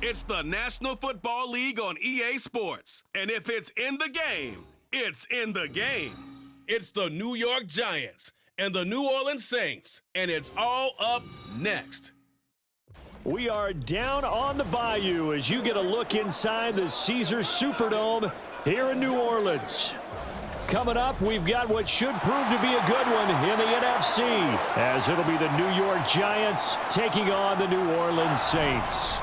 It's the National Football League on EA Sports. And if it's in the game, it's in the game. It's the New York Giants and the New Orleans Saints, and it's all up next. We are down on the bayou as you get a look inside the Caesars Superdome here in New Orleans. Coming up, we've got what should prove to be a good one in the NFC, as it'll be the New York Giants taking on the New Orleans Saints.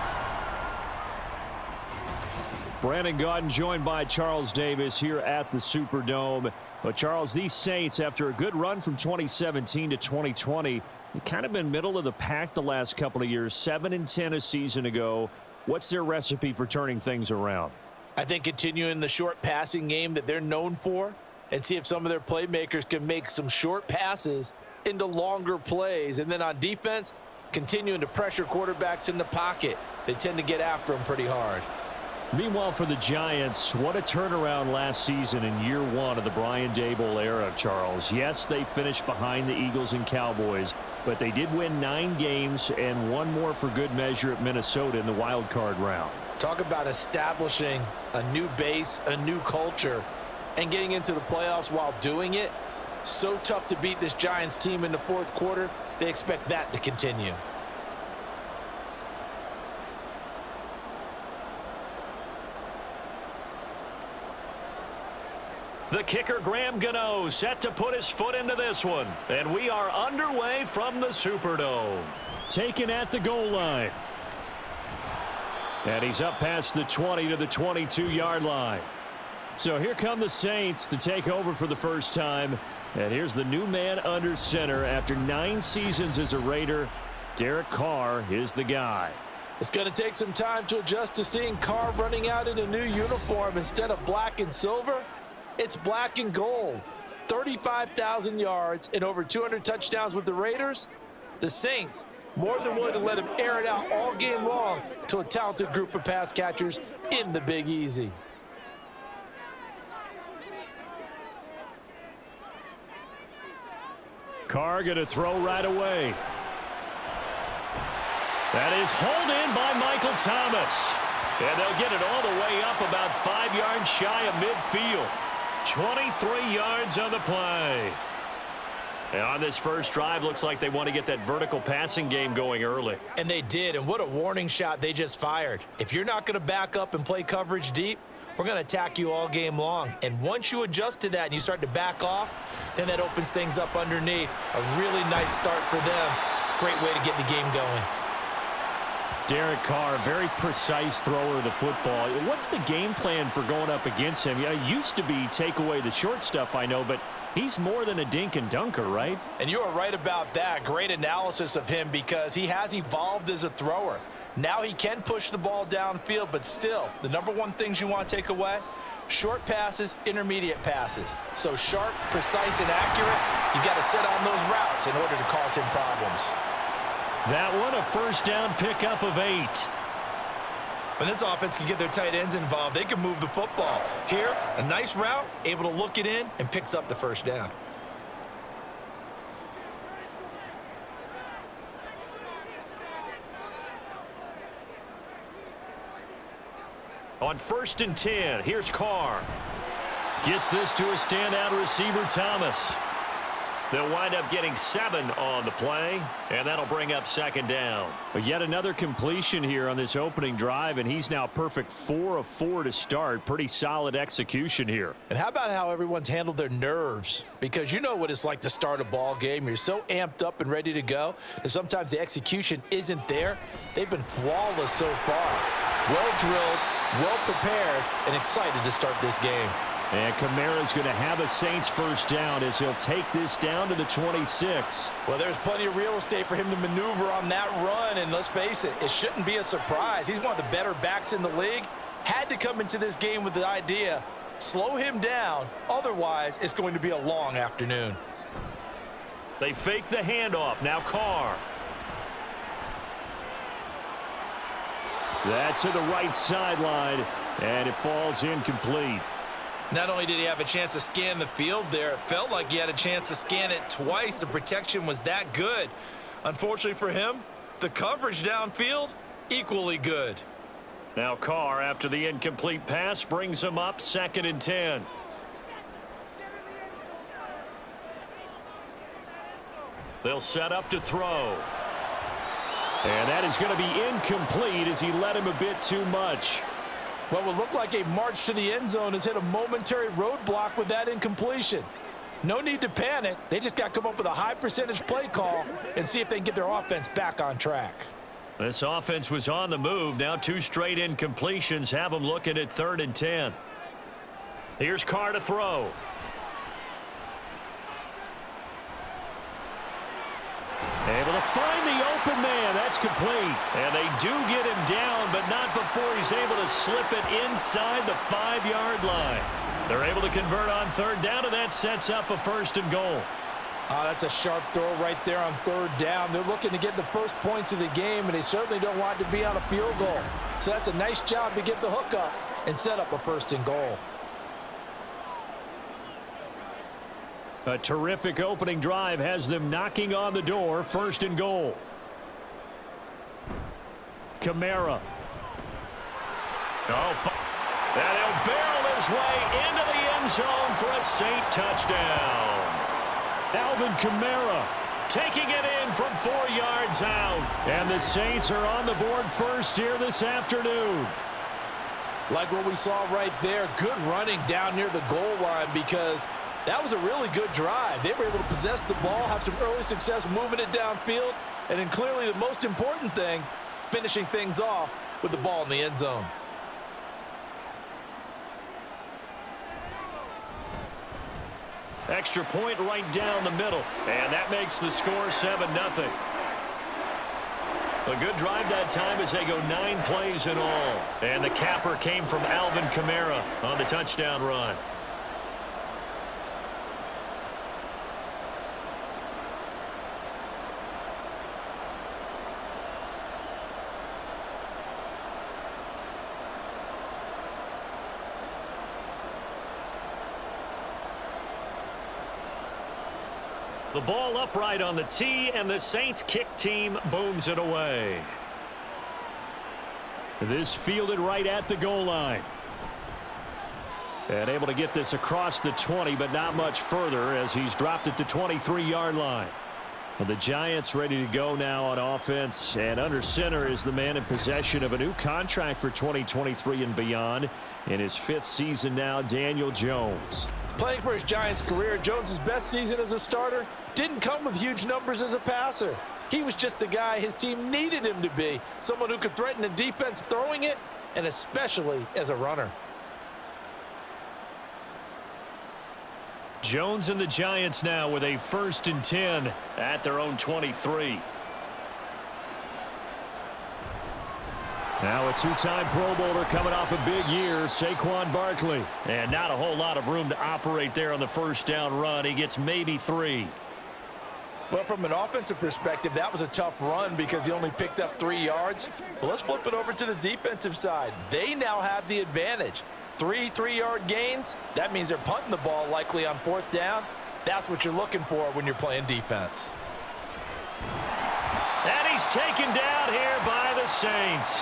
Brandon Gaudin joined by Charles Davis here at the Superdome. But Charles, these Saints, after a good run from 2017 to 2020, they've kind of been middle of the pack the last couple of years, 7-10 a season ago. What's their recipe for turning things around? I think continuing the short passing game that they're known for, and see if some of their playmakers can make some short passes into longer plays. And then on defense, continuing to pressure quarterbacks in the pocket. They tend to get after them pretty hard. Meanwhile, for the Giants, what a turnaround last season in year one of the Brian Daboll era, Charles. Yes, they finished behind the Eagles and Cowboys, but they did win 9 games and one more for good measure at Minnesota in the wild card round. Talk about establishing a new base, a new culture, and getting into the playoffs while doing it. So tough to beat this Giants team in the fourth quarter. They expect that to continue. The kicker, Graham Gano, set to put his foot into this one. And we are underway from the Superdome. Taken at the goal line. And he's up past the 20 to the 22-yard line. So here come the Saints to take over for the first time. And here's the new man under center after 9 seasons as a Raider. Derek Carr is the guy. It's going to take some time to adjust to seeing Carr running out in a new uniform instead of black and silver. It's black and gold. 35,000 yards and over 200 touchdowns with the Raiders. The Saints more than willing to let him air it out all game long to a talented group of pass catchers in the Big Easy. Carr going to throw right away. That is hauled in by Michael Thomas. And they'll get it all the way up about 5 yards shy of midfield. 23 yards on the play. And on this first drive, looks like they want to get that vertical passing game going early. And they did, and what a warning shot they just fired. If you're not going to back up and play coverage deep, we're going to attack you all game long. And once you adjust to that and you start to back off, then that opens things up underneath. A really nice start for them. Great way to get the game going. Derek Carr, very precise thrower of the football. What's the game plan for going up against him? Yeah, it used to be take away the short stuff, I know, but he's more than a dink and dunker, right? And you are right about that. Great analysis of him because he has evolved as a thrower. Now he can push the ball downfield, but still, the number one things you want to take away, short passes, intermediate passes. So sharp, precise, and accurate, you got to set on those routes in order to cause him problems. That one, a first down pickup of 8. When this offense can get their tight ends involved, they can move the football. Here, a nice route, able to look it in, and picks up the first down. On 1st and 10, here's Carr. Gets this to a standout receiver, Thomas. They'll wind up getting 7 on the play, and that'll bring up 2nd down. But yet another completion here on this opening drive, and he's now perfect 4 of 4 to start. Pretty solid execution here. And how about how everyone's handled their nerves? Because you know what it's like to start a ball game. You're so amped up and ready to go that sometimes the execution isn't there. They've been flawless so far. Well drilled, well prepared, and excited to start this game. And Kamara's going to have a Saints first down as he'll take this down to the 26. Well, there's plenty of real estate for him to maneuver on that run, and let's face it, it shouldn't be a surprise. He's one of the better backs in the league. Had to come into this game with the idea, slow him down, otherwise it's going to be a long afternoon. They fake the handoff, now Carr. That's to the right sideline, and it falls incomplete. Not only did he have a chance to scan the field there, it felt like he had a chance to scan it twice. The protection was that good. Unfortunately for him, the coverage downfield, equally good. Now Carr, after the incomplete pass, brings him up 2nd and 10. They'll set up to throw. And that is going to be incomplete as he led him a bit too much. What would look like a march to the end zone has hit a momentary roadblock with that incompletion. No need to panic. They just got to come up with a high percentage play call and see if they can get their offense back on track. This offense was on the move. Now 2 straight incompletions have them looking at 3rd and 10. Here's Carr to throw. Able to find the open man. That's complete. And they do get him down, but not before he's able to slip it inside the 5-yard line. They're able to convert on 3rd down, and that sets up a 1st and goal. That's a sharp throw right there on 3rd down. They're looking to get the first points of the game, and they certainly don't want to be on a field goal. So that's a nice job to get the hook up and set up a 1st and goal. A terrific opening drive has them knocking on the door. 1st and goal. Kamara. And he'll barrel his way into the end zone for a Saint touchdown. Alvin Kamara taking it in from 4 yards out. And the Saints are on the board first here this afternoon. Like what we saw right there, good running down near the goal line because that was a really good drive. They were able to possess the ball, have some early success moving it downfield, and then clearly the most important thing, finishing things off with the ball in the end zone. Extra point right down the middle, and that makes the score 7-0. A good drive that time as they go 9 plays in all. And the capper came from Alvin Kamara on the touchdown run. The ball upright on the tee, and the Saints kick team booms it away. This fielded right at the goal line. And able to get this across the 20, but not much further as he's dropped it to 23-yard line. Well, the Giants ready to go now on offense, and under center is the man in possession of a new contract for 2023 and beyond. In his 5th season now, Daniel Jones. Playing for his Giants career, Jones' best season as a starter didn't come with huge numbers as a passer. He was just the guy his team needed him to be, someone who could threaten the defense throwing it, and especially as a runner. Jones and the Giants now with a 1st and 10 at their own 23. Now a 2-time Pro Bowler coming off a big year, Saquon Barkley. And not a whole lot of room to operate there on the 1st down run. He gets maybe 3. Well, from an offensive perspective, that was a tough run because he only picked up 3 yards. Well, let's flip it over to the defensive side. They now have the advantage. 3 3-yard gains, that means they're punting the ball likely on 4th down. That's what you're looking for when you're playing defense. And he's taken down here by the Saints.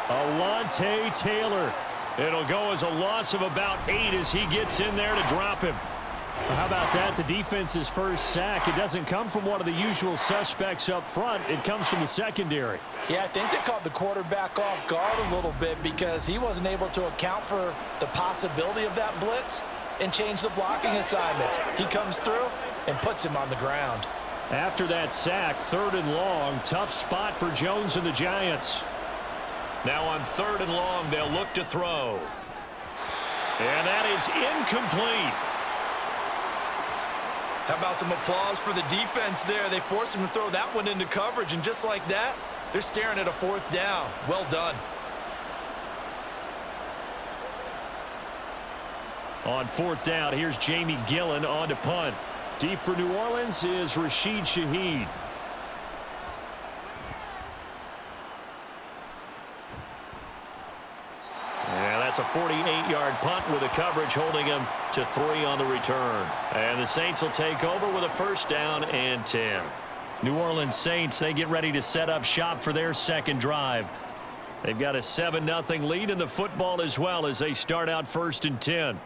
Alontae Taylor. It'll go as a loss of about 8 as he gets in there to drop him. Well, how about that? The defense's first sack. It doesn't come from one of the usual suspects up front. It comes from the secondary. Yeah, I think they caught the quarterback off guard a little bit because he wasn't able to account for the possibility of that blitz and change the blocking assignments. He comes through and puts him on the ground. After that sack, 3rd and long, tough spot for Jones and the Giants. Now on 3rd and long, they'll look to throw. And that is incomplete. How about some applause for the defense there? They forced him to throw that one into coverage, and just like that, they're staring at a 4th down. Well done. On 4th down, here's Jamie Gillen on to punt. Deep for New Orleans is Rashid Shaheed. Yeah, that's a 48-yard punt with a coverage holding him to 3 on the return. And the Saints will take over with a 1st down and 10. New Orleans Saints, they get ready to set up shop for their 2nd drive. They've got a 7-0 lead in the football as well as they start out 1st and 10.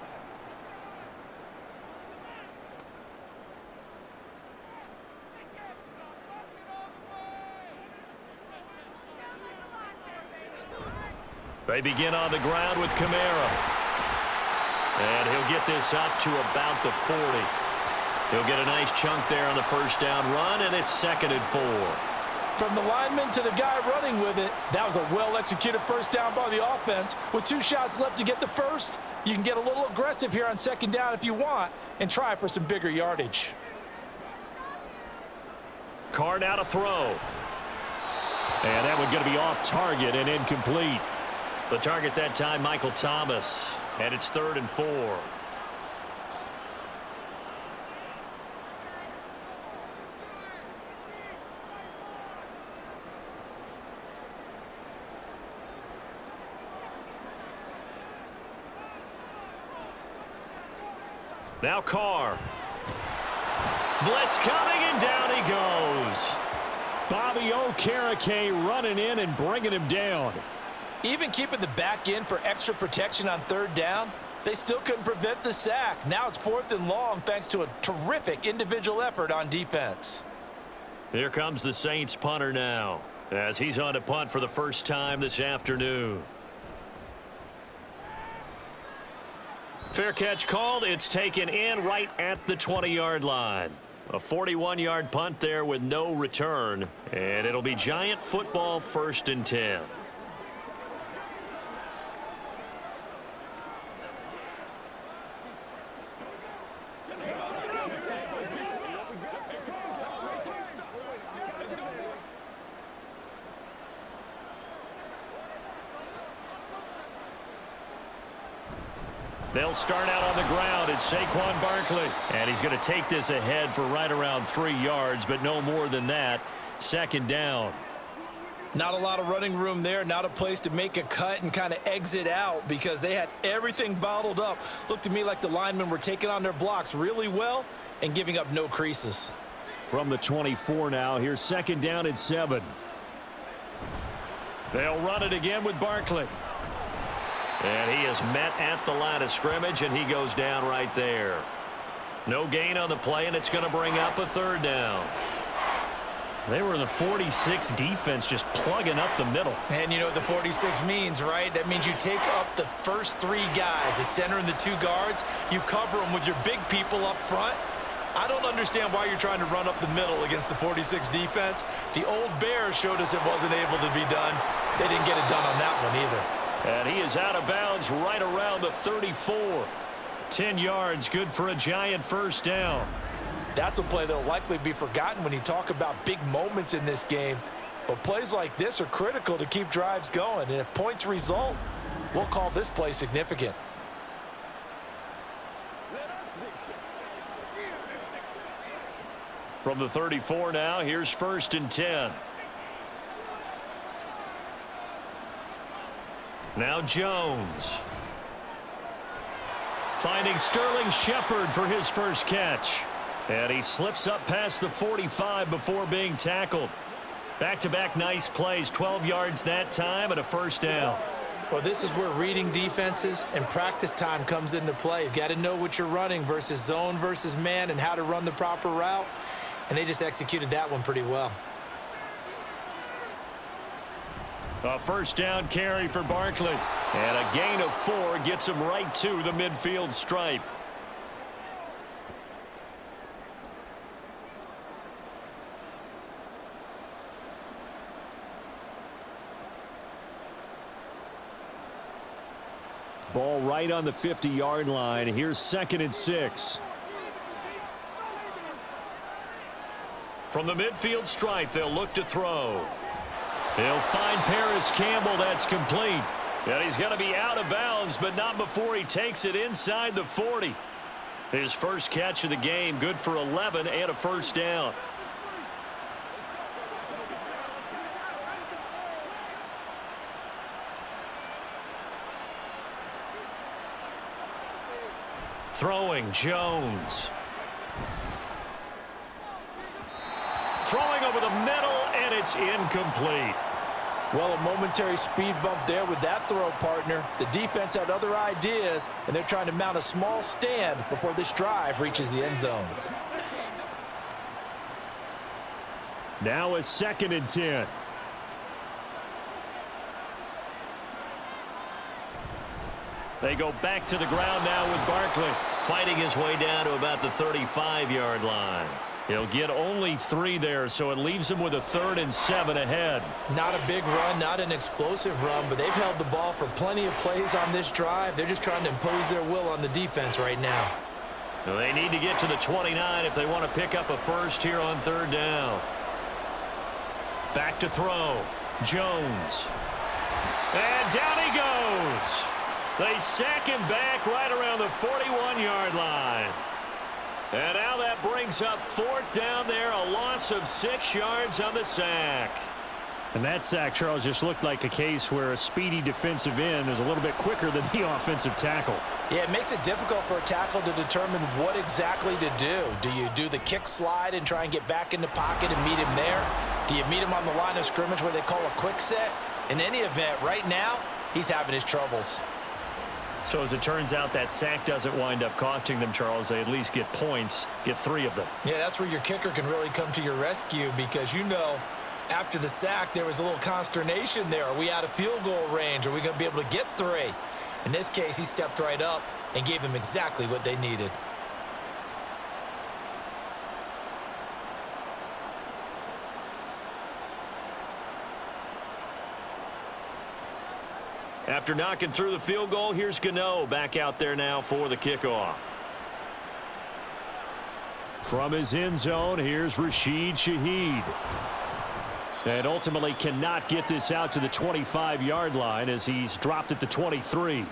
They begin on the ground with Kamara. And he'll get this up to about the 40. He'll get a nice chunk there on the first down run, and it's 2nd and 4. From the lineman to the guy running with it, that was a well-executed first down by the offense. With 2 shots left to get the first, you can get a little aggressive here on 2nd down if you want and try for some bigger yardage. Carr now to throw. And that one going to be off target and incomplete. The target that time, Michael Thomas. And it's 3rd and 4. Now Carr. Blitz coming, and down he goes. Bobby Okereke running in and bringing him down. Even keeping the back end for extra protection on 3rd down, they still couldn't prevent the sack. Now it's 4th and long thanks to a terrific individual effort on defense. Here comes the Saints punter now as he's on to punt for the first time this afternoon. Fair catch called. It's taken in right at the 20-yard line. A 41-yard punt there with no return. And it'll be Giant football 1st and 10. They'll start out on the ground. It's Saquon Barkley. And he's going to take this ahead for right around 3 yards, but no more than that. 2nd down. Not a lot of running room there. Not a place to make a cut and kind of exit out because they had everything bottled up. Looked to me like the linemen were taking on their blocks really well and giving up no creases. From the 24 now, here's 2nd down and 7. They'll run it again with Barkley. And he is met at the line of scrimmage, and he goes down right there. No gain on the play, and it's going to bring up a 3rd down. They were the 46 defense just plugging up the middle. And you know what the 46 means, right? That means you take up the first 3 guys, the center and the 2 guards. You cover them with your big people up front. I don't understand why you're trying to run up the middle against the 46 defense. The old Bears showed us it wasn't able to be done. They didn't get it done on that one either. And he is out of bounds right around the 34. 10 yards, good for a Giant first down. That's a play that will likely be forgotten when you talk about big moments in this game. But plays like this are critical to keep drives going. And if points result, we'll call this play significant. From the 34 now, here's 1st and 10. Now Jones. Finding Sterling Shepard for his first catch. And he slips up past the 45 before being tackled. Back-to-back nice plays, 12 yards that time and a first down. Well, this is where reading defenses and practice time comes into play. You've got to know what you're running versus zone versus man and how to run the proper route. And they just executed that one pretty well. A first down carry for Barkley. And a gain of 4 gets him right to the midfield stripe. Ball right on the 50-yard line. Here's 2nd and 6. From the midfield stripe, they'll look to throw. He'll find Paris Campbell. That's complete. And he's going to be out of bounds, but not before he takes it inside the 40. His first catch of the game, good for 11 and a first down. Throwing, Jones. Throwing over the middle, and it's incomplete. Well, a momentary speed bump there with that throw, partner. The defense had other ideas, and they're trying to mount a small stand before this drive reaches the end zone. Now a 2nd and 10. They go back to the ground now with Barkley, fighting his way down to about the 35-yard line. He'll get only 3 there, so it leaves him with a 3rd and 7 ahead. Not a big run, not an explosive run, but they've held the ball for plenty of plays on this drive. They're just trying to impose their will on the defense right now. Well, they need to get to the 29 if they want to pick up a first here on 3rd down. Back to throw. Jones. And down he goes. They sack him back right around the 41-yard line. And now that brings up 4th down there, a loss of 6 yards on the sack. And that sack, Charles, just looked like a case where a speedy defensive end is a little bit quicker than the offensive tackle. Yeah, it makes it difficult for a tackle to determine what exactly to do. Do you do the kick slide and try and get back in the pocket and meet him there? Do you meet him on the line of scrimmage where they call a quick set? In any event, right now, he's having his troubles. So as it turns out, that sack doesn't wind up costing them, Charles. They at least get points, get 3 of them. Yeah, that's where your kicker can really come to your rescue because, you know, after the sack, there was a little consternation there. Are we out of field goal range? Are we going to be able to get 3? In this case, he stepped right up and gave them exactly what they needed. After knocking through the field goal, here's Gano back out there now for the kickoff. From his end zone, here's Rashid Shaheed. And ultimately cannot get this out to the 25-yard line as he's dropped at the 23.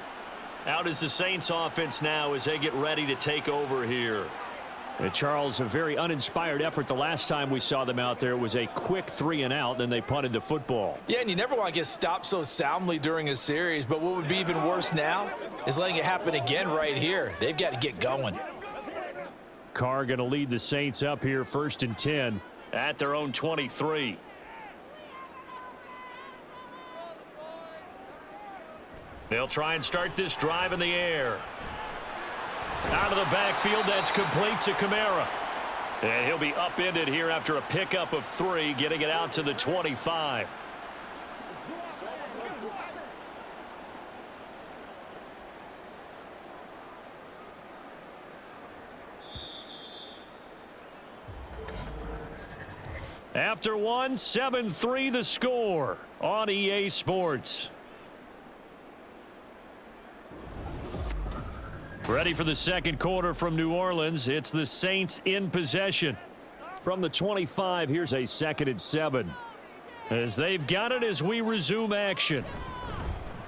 Out is the Saints offense now as they get ready to take over here. And Charles, a very uninspired effort. The last time we saw them out there was a quick 3 and out, then they punted the football. Yeah, and you never want to get stopped so soundly during a series, but what would be even worse now is letting it happen again right here. They've got to get going. Carr going to lead the Saints up here, 1st and 10. At their own 23. They'll try and start this drive in the air. Out of the backfield, that's complete to Kamara. And he'll be upended here after a pickup of 3, getting it out to the 25. After 1, 7-3 the score on EA Sports. Ready for the second quarter from New Orleans. It's the Saints in possession. From the 25, here's a 2nd and 7. As they've got it as we resume action.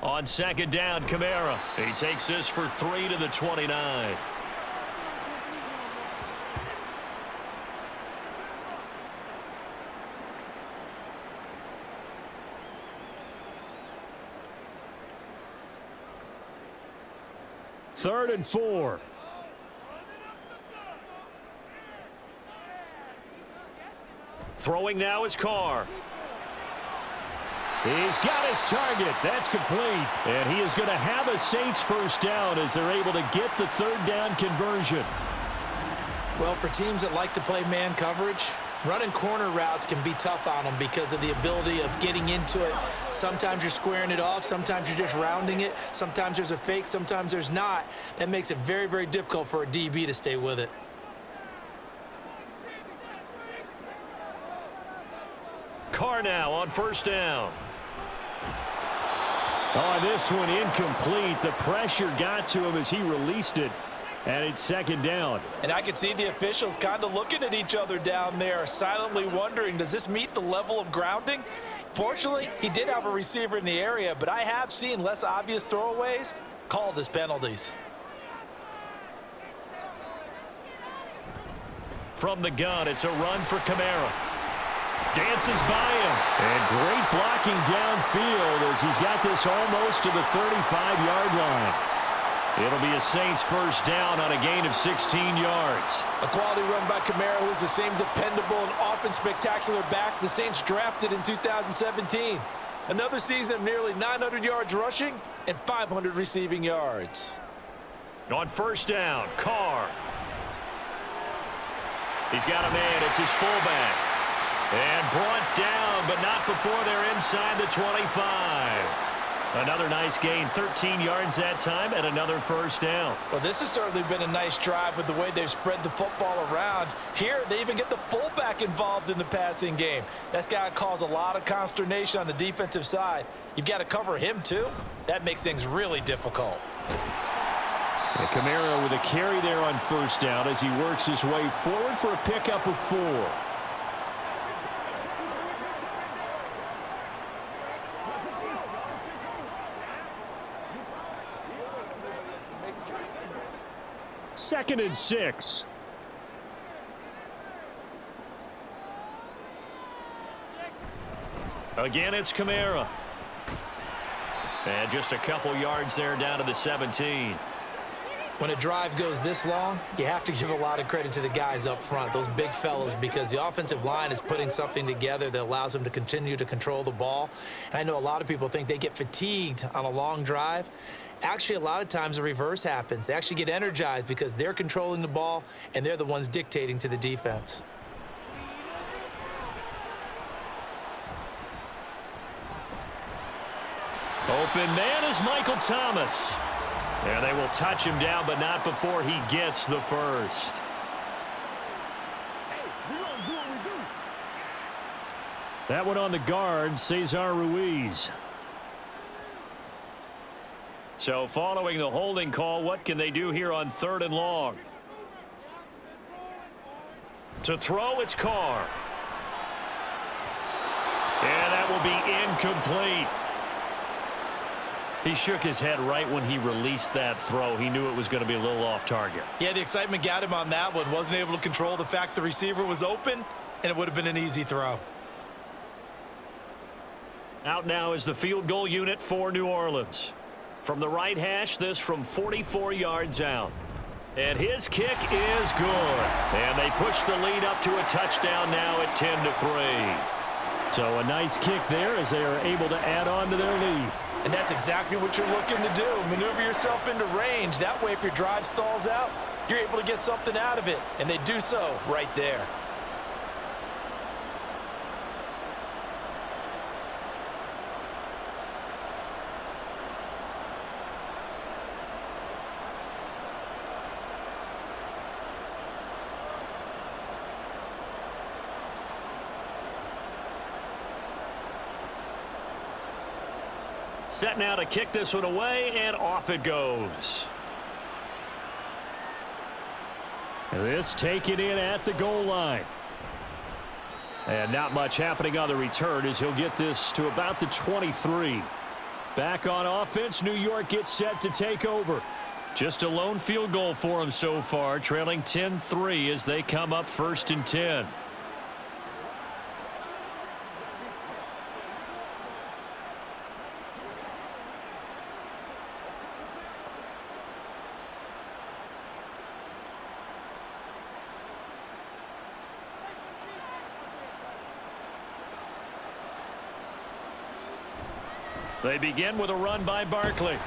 On 2nd down, Kamara. He takes this for 3 to the 29. Third and 4. Throwing now is Carr. He's got his target. That's complete. And he is going to have a Saints first down as they're able to get the 3rd down conversion. Well, for teams that like to play man coverage, running corner routes can be tough on them because of the ability of getting into it. Sometimes you're squaring it off. Sometimes you're just rounding it. Sometimes there's a fake. Sometimes there's not. That makes it very, very difficult for a DB to stay with it. Carr now on 1st down. Oh, this one incomplete. The pressure got to him as he released it. And it's 2nd down. And I can see the officials kind of looking at each other down there, silently wondering, does this meet the level of grounding? Fortunately, he did have a receiver in the area, but I have seen less obvious throwaways called as penalties. From the gun, it's a run for Kamara. Dances by him. And great blocking downfield as he's got this almost to the 35-yard line. It'll be a Saints first down on a gain of 16 yards. A quality run by Kamara, who is the same dependable and often spectacular back the Saints drafted in 2017. Another season of nearly 900 yards rushing and 500 receiving yards. On first down, Carr. He's got a man. It's his fullback. And brought down, but not before they're inside the 25. Another nice gain, 13 yards that time, and another first down. Well, this has certainly been a nice drive with the way they've spread the football around. Here, they even get the fullback involved in the passing game. That's got to cause a lot of consternation on the defensive side. You've got to cover him, too. That makes things really difficult. And Kamara with a carry there on first down as he works his way forward for a pickup of 4. Second and 6. Again, it's Kamara. And just a couple yards there down to the 17. When a drive goes this long, you have to give a lot of credit to the guys up front, those big fellas, because the offensive line is putting something together that allows them to continue to control the ball. And I know a lot of people think they get fatigued on a long drive. Actually, a lot of times the reverse happens. They actually get energized because they're controlling the ball and they're the ones dictating to the defense. Open man is Michael Thomas. And they will touch him down, but not before he gets the first. That one on the guard, Cesar Ruiz. So following the holding call, what can they do here on 3rd and long? To throw, it's Carr. And that will be incomplete. He shook his head right when he released that throw. He knew it was going to be a little off target. Yeah, the excitement got him on that one. Wasn't able to control the fact the receiver was open, and it would have been an easy throw. Out now is the field goal unit for New Orleans. From the right hash, this from 44 yards out. And his kick is good. And they push the lead up to a touchdown now at 10-3. So a nice kick there as they are able to add on to their lead. And that's exactly what you're looking to do. Maneuver yourself into range. That way, if your drive stalls out, you're able to get something out of it. And they do so right there. Set now to kick this one away, and off it goes. This taken in at the goal line. And not much happening on the return as he'll get this to about the 23. Back on offense, New York gets set to take over. Just a lone field goal for him so far, trailing 10-3 as they come up 1st and 10. They begin with a run by Barkley.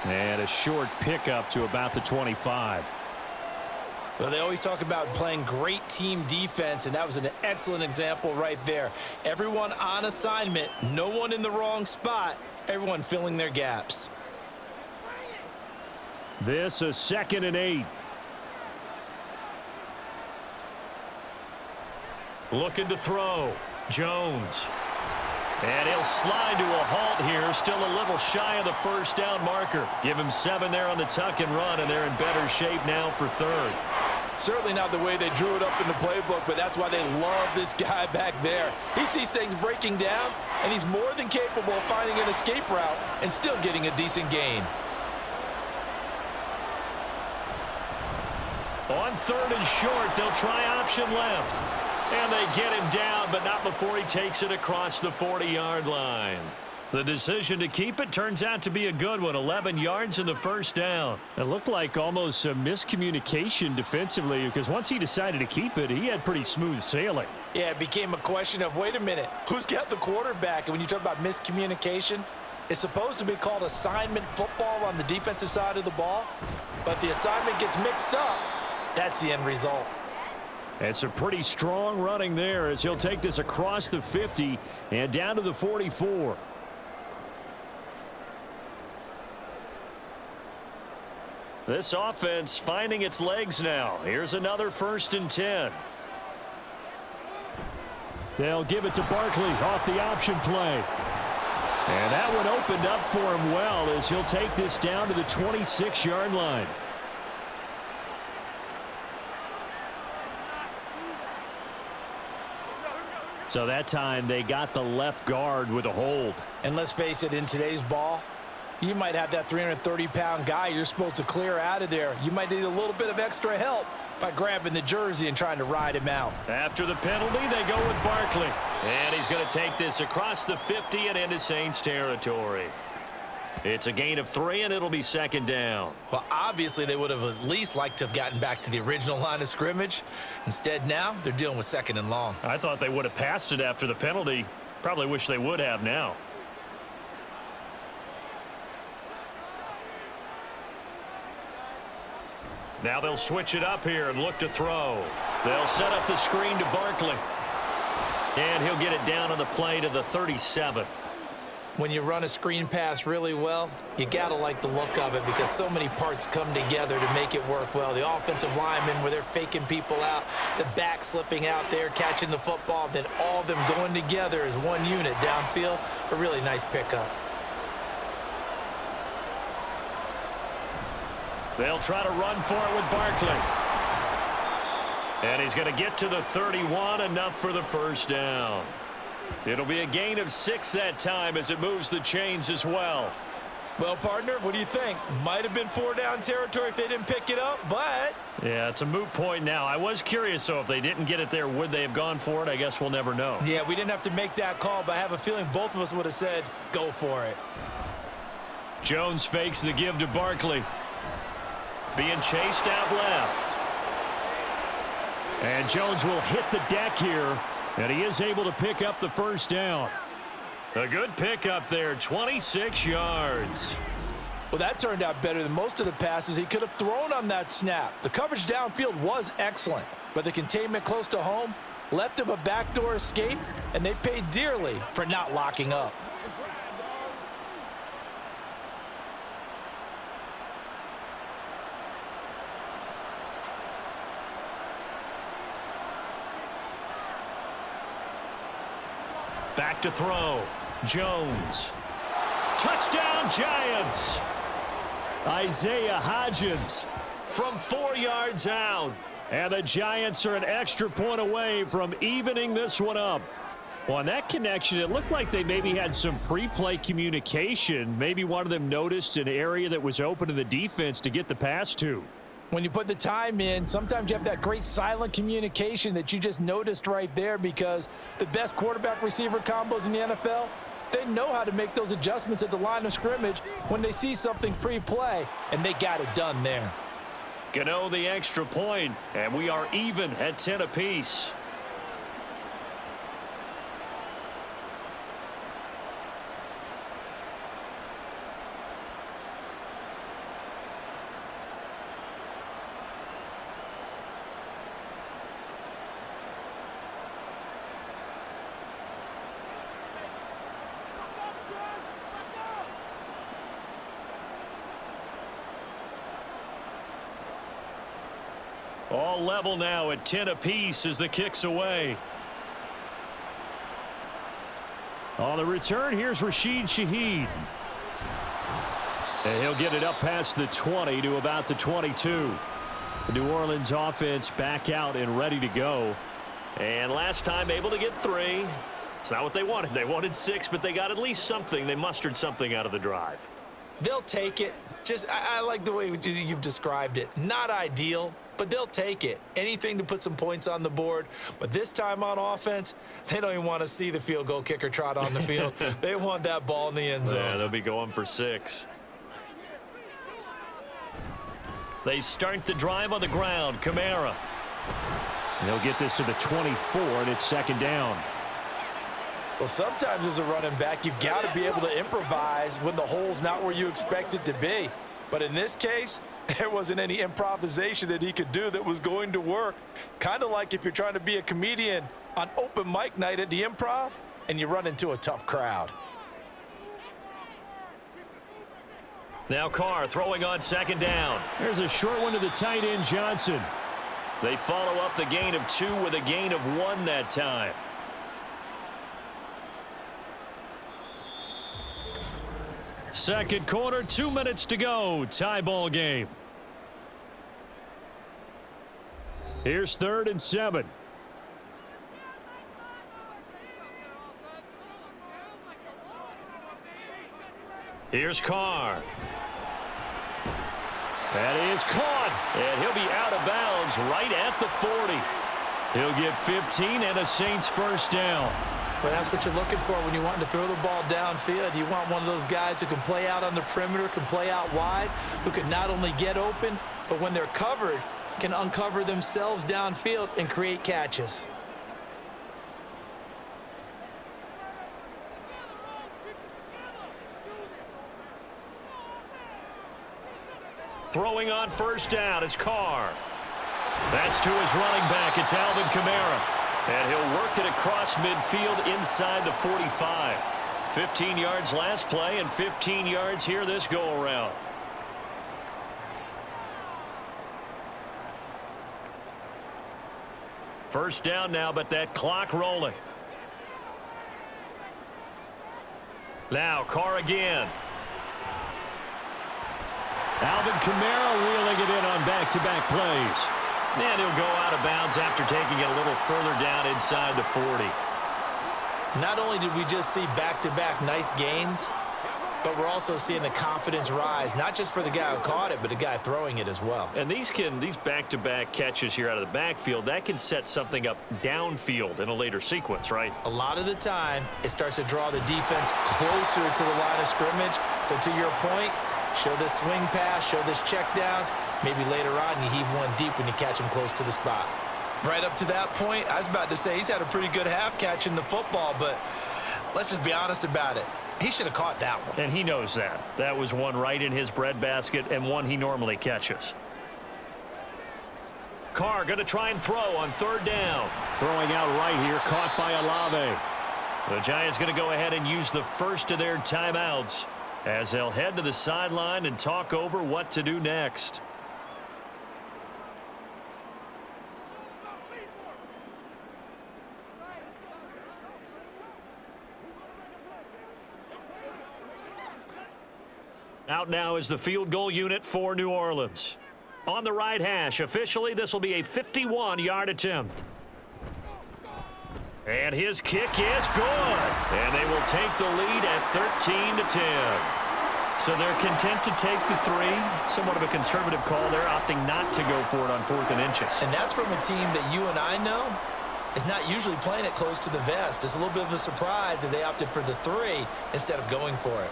And a short pickup to about the 25. Well, they always talk about playing great team defense, and that was an excellent example right there. Everyone on assignment, no one in the wrong spot, everyone filling their gaps. This a 2nd and 8. Looking to throw. Jones. And he'll slide to a halt here. Still a little shy of the first down marker. Give him 7 there on the tuck and run, and they're in better shape now for 3rd. Certainly not the way they drew it up in the playbook, but that's why they love this guy back there. He sees things breaking down, and he's more than capable of finding an escape route and still getting a decent gain. On 3rd and short, they'll try option left. And they get him down, but not before he takes it across the 40-yard line. The decision to keep it turns out to be a good one. 11 yards in the first down. It looked like almost a miscommunication defensively because once he decided to keep it, he had pretty smooth sailing. Yeah, it became a question of, wait a minute, who's got the quarterback? And when you talk about miscommunication, it's supposed to be called assignment football on the defensive side of the ball, but the assignment gets mixed up. That's the end result. It's a pretty strong running there as he'll take this across the 50 and down to the 44. This offense finding its legs now. Here's another 1st and 10. They'll give it to Barkley off the option play. And that one opened up for him well as he'll take this down to the 26-yard line. So that time they got the left guard with a hold. And let's face it, in today's ball, you might have that 330-pound guy you're supposed to clear out of there. You might need a little bit of extra help by grabbing the jersey and trying to ride him out. After the penalty, they go with Barkley. And he's going to take this across the 50 and into Saints territory. It's a gain of 3, and it'll be 2nd down. Well, obviously, they would have at least liked to have gotten back to the original line of scrimmage. Instead, now, they're dealing with 2nd and long. I thought they would have passed it after the penalty. Probably wish they would have now. Now they'll switch it up here and look to throw. They'll set up the screen to Barkley. And he'll get it down on the play to the 37. When you run a screen pass really well, you got to like the look of it because so many parts come together to make it work well. The offensive linemen, where they're faking people out, the back slipping out there, catching the football, then all of them going together as one unit downfield. A really nice pickup. They'll try to run for it with Barkley. And he's going to get to the 31, enough for the 1st down. It'll be a gain of 6 that time as it moves the chains as well. Well, partner, what do you think? Might have been 4-down territory if they didn't pick it up, but... Yeah, it's a moot point now. I was curious, so if they didn't get it there, would they have gone for it? I guess we'll never know. Yeah, we didn't have to make that call, but I have a feeling both of us would have said, go for it. Jones fakes the give to Barkley. Being chased out left. And Jones will hit the deck here, and he is able to pick up the 1st down. A good pickup there, 26 yards. Well, that turned out better than most of the passes he could have thrown on that snap. The coverage downfield was excellent, but the containment close to home left him a backdoor escape, and they paid dearly for not locking up. Back to throw. Jones. Touchdown, Giants. Isaiah Hodgins From 4 yards out. And the Giants are an extra point away from evening this one up. Well, on that connection, it looked like they maybe had some pre-play communication. Maybe one of them noticed an area that was open in the defense to get the pass to. When you put the time in, sometimes you have that great silent communication that you just noticed right there, because the best quarterback-receiver combos in the NFL, they know how to make those adjustments at the line of scrimmage when they see something pre-play, and they got it done there. Gano the extra point, and we are even at 10 apiece. All level now at 10 apiece as the kick's away. On the return, here's Rashid Shaheed. And he'll get it up past the 20 to about the 22. The New Orleans offense back out and ready to go. And last time able to get 3. It's not what they wanted. They wanted 6, but they got at least something. They mustered something out of the drive. They'll take it. I like the way you've described it. Not ideal, but they'll take it. Anything to put some points on the board. But this time on offense, they don't even want to see the field goal kicker trot on the field. They want that ball in the end zone. Yeah, they'll be going for 6. They start the drive on the ground. Kamara. And they'll get this to the 24, and it's second down. Well, sometimes as a running back, you've got to be able to improvise when the hole's not where you expect it to be. But in this case, there wasn't any improvisation that he could do that was going to work. Kind of like if you're trying to be a comedian on open mic night at the Improv and you run into a tough crowd. Now Carr throwing on second down. There's a short one to the tight end, Johnson. They follow up the gain of 2 with a gain of 1 that time. Second quarter, 2 minutes to go. Tie ball game. Here's 3rd and 7. Here's Carr. That is caught. And he'll be out of bounds right at the 40. He'll get 15 and a Saints first down. Well, that's what you're looking for when you want to throw the ball downfield. You want one of those guys who can play out on the perimeter, can play out wide, who can not only get open, but when they're covered, can uncover themselves downfield and create catches. Throwing on first down is Carr. That's to his running back. It's Alvin Kamara. And he'll work it across midfield inside the 45. 15 yards last play and 15 yards here this go-around. First down now, but that clock rolling. Now Carr again. Alvin Kamara wheeling it in on back-to-back plays. And he'll go out of bounds after taking it a little further down inside the 40. Not only did we just see back-to-back nice gains, but we're also seeing the confidence rise, not just for the guy who caught it, but the guy throwing it as well. And these back-to-back catches here out of the backfield, that can set something up downfield in a later sequence, right? A lot of the time, it starts to draw the defense closer to the line of scrimmage. So to your point, show this swing pass, show this check down. Maybe later on you heave one deep when you catch him close to the spot. Right up to that point, I was about to say he's had a pretty good half catching the football, but let's just be honest about it. He should have caught that one. And he knows that. That was one right in his breadbasket and one he normally catches. Carr going to try and throw on third down. Throwing out right here, caught by Olave. The Giants going to go ahead and use the first of their timeouts as they'll head to the sideline and talk over what to do next. Out now is the field goal unit for New Orleans. On the right hash, officially, this will be a 51-yard attempt. And his kick is good. And they will take the lead at 13-10. So they're content to take the 3. Somewhat of a conservative call. They're opting not to go for it on 4th and inches. And that's from a team that you and I know is not usually playing it close to the vest. It's a little bit of a surprise that they opted for the 3 instead of going for it.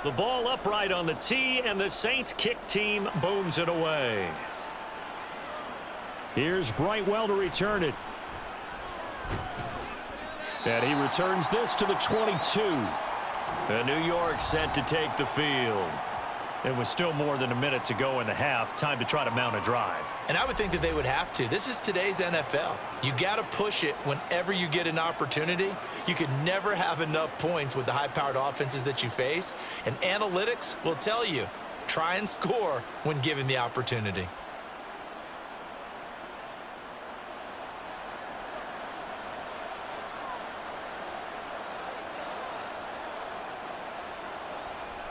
The ball upright on the tee, and the Saints kick team booms it away. Here's Brightwell to return it. And he returns this to the 22. And New York set to take the field. It was still more than a minute to go in the half. Time to try to mount a drive. And I would think that they would have to. This is today's NFL. You got to push it whenever you get an opportunity. You could never have enough points with the high-powered offenses that you face. And analytics will tell you, try and score when given the opportunity.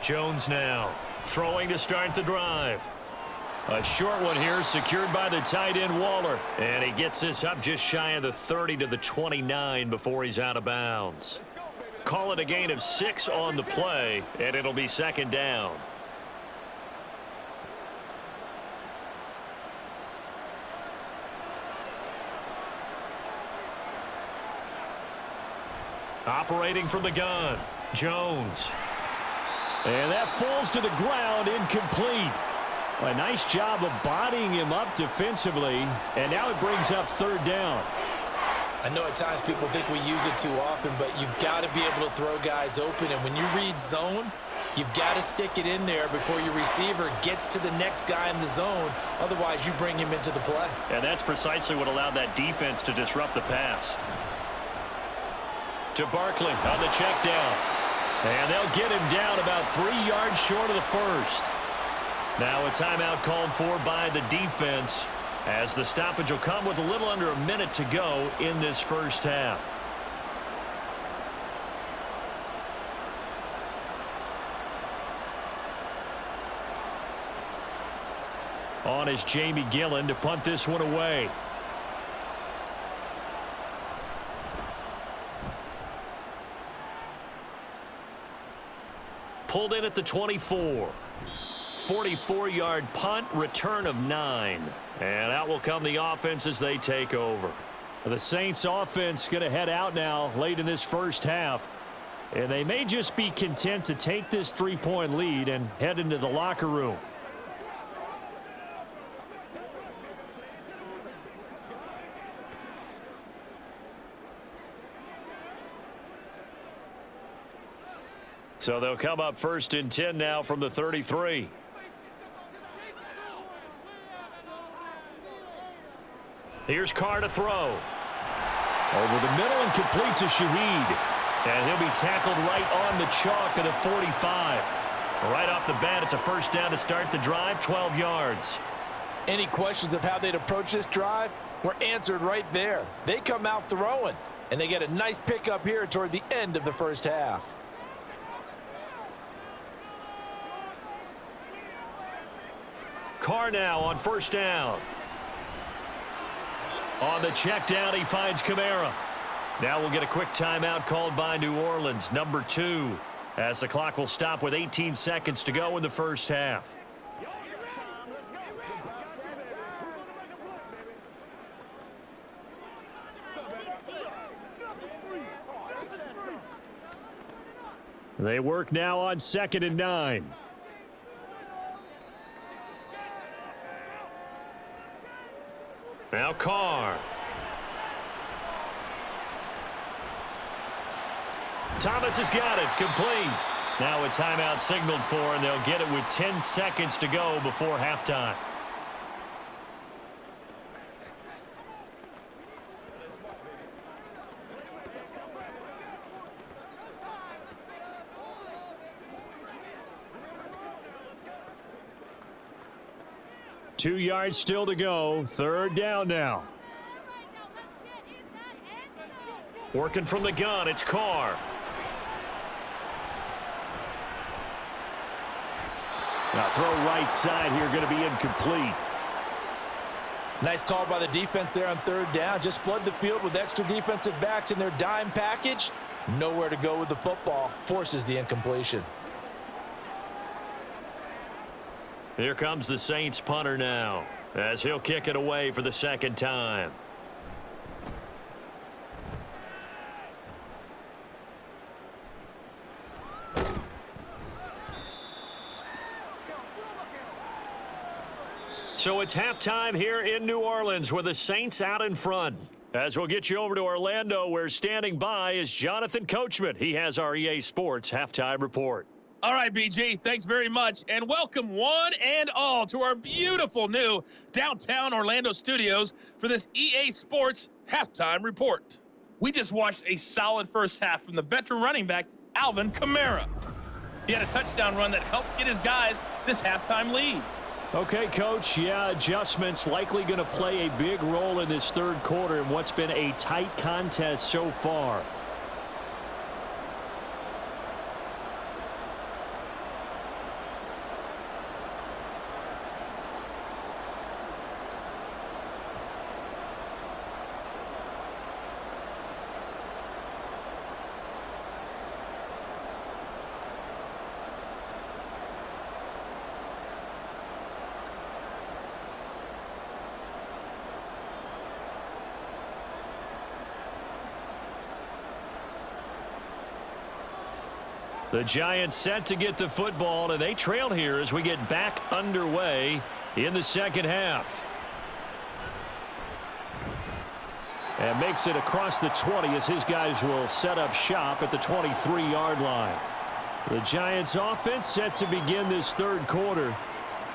Jones now throwing to start the drive. A short one here, secured by the tight end Waller. And he gets this up just shy of the 30 to the 29 before he's out of bounds. Call it a gain of 6 on the play, and it'll be second down. Operating from the gun, Jones. And that falls to the ground, incomplete. A nice job of bodying him up defensively, and now it brings up third down. I know at times people think we use it too often, but you've got to be able to throw guys open, and when you read zone, you've got to stick it in there before your receiver gets to the next guy in the zone. Otherwise, you bring him into the play. And that's precisely what allowed that defense to disrupt the pass. To Barkley on the check down. And they'll get him down about 3 yards short of the first. Now a timeout called for by the defense, as the stoppage will come with a little under a minute to go in this first half. On is Jamie Gillen to punt this one away. Pulled in at the 24. 44-yard punt, return of 9. And out will come the offense as they take over. The Saints offense going to head out now late in this first half. And they may just be content to take this 3-point lead and head into the locker room. So they'll come up first and 10 now from the 33. Here's Carr to throw. Over the middle and complete to Shaheed. And he'll be tackled right on the chalk of the 45. Right off the bat, it's a first down to start the drive, 12 yards. Any questions of how they'd approach this drive were answered right there. They come out throwing, and they get a nice pickup here toward the end of the first half. Carr now on first down. On the check down, he finds Kamara. Now we'll get a quick timeout called by New Orleans, number 2, as the clock will stop with 18 seconds to go in the first half. They work now on 2nd and 9. Now Carr. Thomas has got it, complete. Now a timeout signaled for, and they'll get it with 10 seconds to go before halftime. Two yards still to go. Third down now. Working from the gun, it's Carr. Now throw right side here, going to be incomplete. Nice call by the defense there on third down. Just flood the field with extra defensive backs in their dime package. Nowhere to go with the football. Forces the incompletion. Here comes the Saints punter now, as he'll kick it away for the second time. So it's halftime here in New Orleans with the Saints out in front. As we'll get you over to Orlando, where standing by is Jonathan Coachman. He has our EA Sports halftime report. All right, BG, thanks very much, and welcome one and all to our beautiful new downtown Orlando studios for this EA Sports halftime report. We just watched a solid first half from the veteran running back, Alvin Kamara. He had a touchdown run that helped get his guys this halftime lead. Okay, Coach, yeah, adjustments likely going to play a big role in this third quarter in what's been a tight contest so far. The Giants set to get the football, and they trail here as we get back underway in the second half. And makes it across the 20 as his guys will set up shop at the 23-yard line. The Giants offense set to begin this third quarter.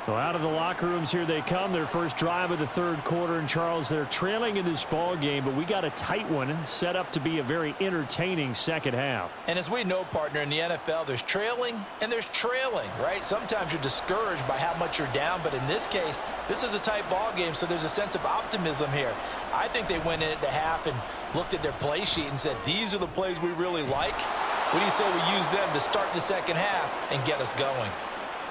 Well, out of the locker rooms here they come. Their first drive of the third quarter. And, Charles, they're trailing in this ball game, but we got a tight one set up to be a very entertaining second half. And as we know, partner, in the NFL, there's trailing and there's trailing, right? Sometimes you're discouraged by how much you're down, but in this case, this is a tight ball game, so there's a sense of optimism here. I think they went in at the half and looked at their play sheet and said, these are the plays we really like. What do you say we use them to start the second half and get us going?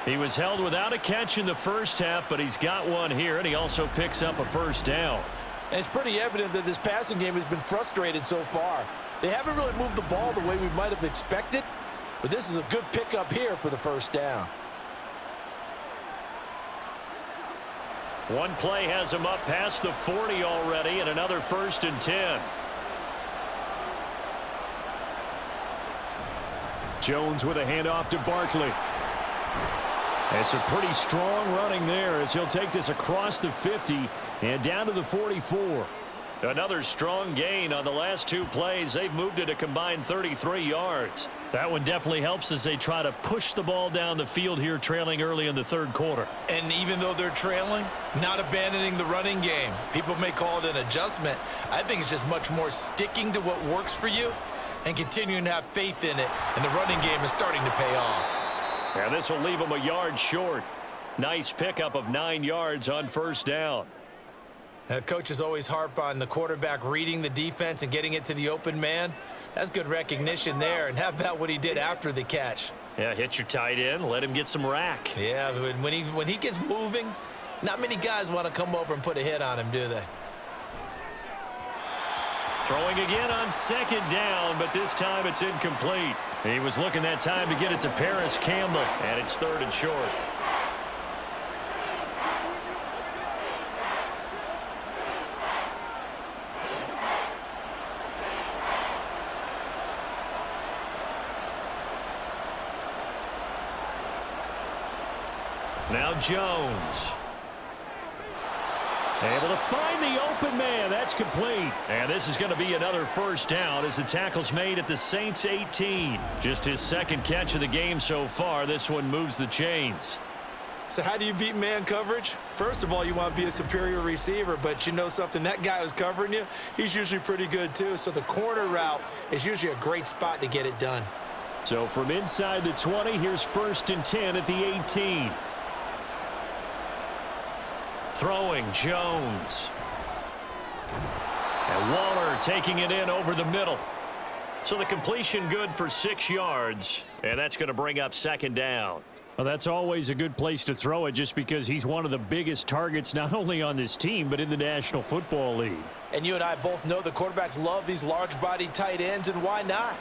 He was held without a catch in the first half, but he's got one here, and he also picks up a first down. And it's pretty evident that this passing game has been frustrated so far. They haven't really moved the ball the way we might have expected, but this is a good pickup here for the first down. One play has him up past the 40 already, and another 1st and 10. Jones with a handoff to Barkley. It's a pretty strong running there as he'll take this across the 50 and down to the 44. Another strong gain on the last two plays. They've moved it a combined 33 yards. That one definitely helps as they try to push the ball down the field here, trailing early in the third quarter. And even though they're trailing, not abandoning the running game. People may call it an adjustment. I think it's just much more sticking to what works for you and continuing to have faith in it. And the running game is starting to pay off. And this will leave him a yard short. Nice pickup of 9 yards on first down. Coaches always harp on the quarterback reading the defense and getting it to the open man. That's good recognition there. And how about what he did after the catch? Yeah, hit your tight end, let him get some rack. Yeah, when he gets moving, not many guys want to come over and put a hit on him, do they? Throwing again on second down, but this time it's incomplete. He was looking that time to get it to Paris Campbell. And it's 3rd and short. Now Jones. Able to find the open man. That's complete. And this is going to be another first down as the tackle's made at the Saints 18. Just his second catch of the game so far. This one moves the chains. So how do you beat man coverage? First of all, you want to be a superior receiver, but you know something, that guy who's covering you, he's usually pretty good too. So the corner route is usually a great spot to get it done. So from inside the 20, here's 1st and 10 at the 18. Throwing Jones. And Waller taking it in over the middle. So the completion good for 6 yards. And that's going to bring up second down. Well, that's always a good place to throw it just because he's one of the biggest targets not only on this team but in the National Football League. And you and I both know the quarterbacks love these large-bodied tight ends, and why not?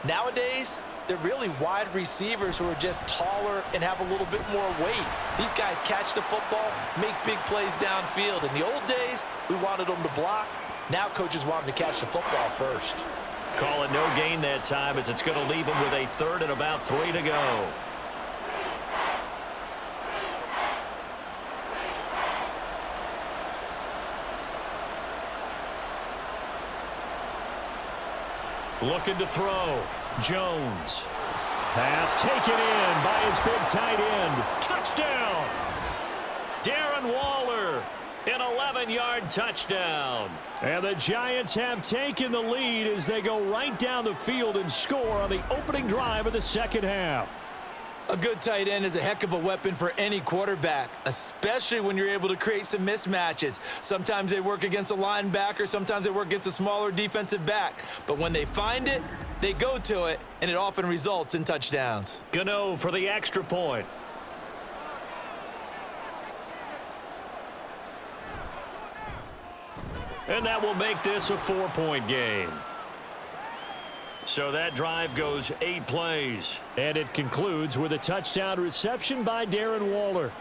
Nowadays, they're really wide receivers who are just taller and have a little bit more weight. These guys catch the football, make big plays downfield. In the old days, we wanted them to block. Now coaches want them to catch the football first. Call it no gain that time as it's going to leave them with a 3rd and about 3 to go. Looking to throw. Jones. Pass taken in by his big tight end. Touchdown! Darren Waller, an 11-yard touchdown. And the Giants have taken the lead as they go right down the field and score on the opening drive of the second half. A good tight end is a heck of a weapon for any quarterback, especially when you're able to create some mismatches. Sometimes they work against a linebacker, sometimes they work against a smaller defensive back. But when they find it, they go to it, and it often results in touchdowns. Gano for the extra point. And that will make this a 4-point game. So that drive goes 8 plays. And it concludes with a touchdown reception by Darren Waller.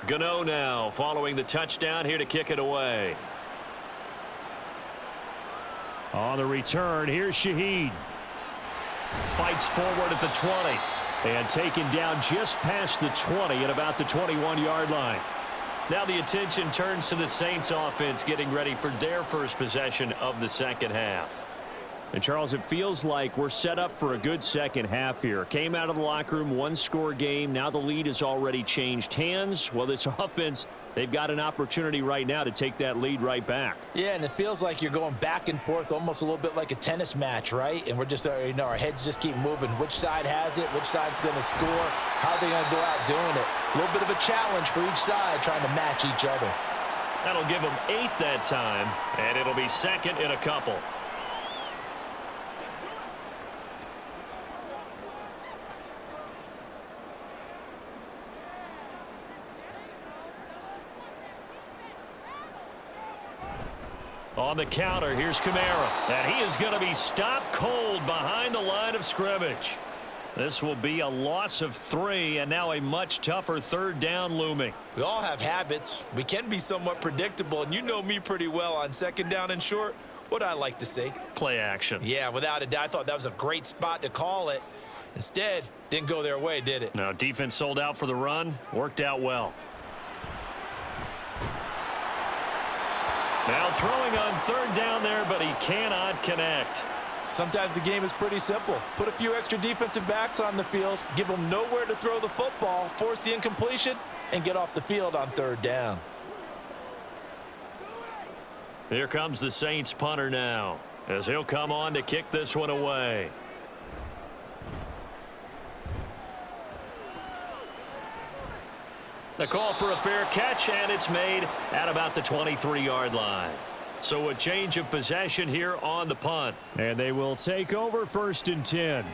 Gano now following the touchdown here to kick it away. On the return, here's Shaheed. Fights forward at the 20. And taken down just past the 20 at about the 21-yard line. Now the attention turns to the Saints offense getting ready for their first possession of the second half. And Charles, it feels like we're set up for a good second half here. Came out of the locker room, one-score game. Now the lead has already changed hands. Well, this offense, they've got an opportunity right now to take that lead right back. Yeah, and it feels like you're going back and forth almost a little bit like a tennis match, right? And we're just, our heads just keep moving. Which side has it? Which side's going to score? How are they going to go out doing it? A little bit of a challenge for each side trying to match each other. That'll give them 8 that time, and it'll be second in a couple. On the counter, here's Kamara. And he is going to be stopped cold behind the line of scrimmage. This will be a loss of 3, and now a much tougher third down looming. We all have habits. We can be somewhat predictable, and you know me pretty well on second down and short. What I like to see. Play action. Yeah, without a doubt, I thought that was a great spot to call it. Instead, didn't go their way, did it? Now, defense sold out for the run. Worked out well. Now throwing on third down there, but he cannot connect. Sometimes the game is pretty simple. Put a few extra defensive backs on the field, give them nowhere to throw the football, force the incompletion, and get off the field on third down. Here comes the Saints punter now, as he'll come on to kick this one away. The call for a fair catch, and it's made at about the 23-yard line. So a change of possession here on the punt. And they will take over 1st and 10.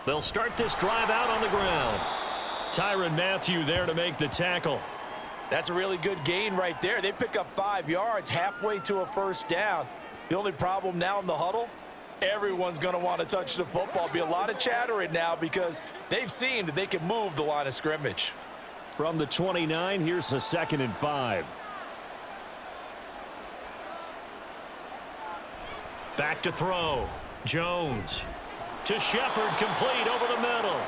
They'll start this drive out on the ground. Tyrann Mathieu there to make the tackle. That's a really good gain right there. They pick up 5 yards halfway to a first down. The only problem now in the huddle, everyone's going to want to touch the football. Be a lot of chattering now because they've seen that they can move the line of scrimmage. From the 29, here's the 2nd and 5. Back to throw. Jones. To Shepard, complete over the middle.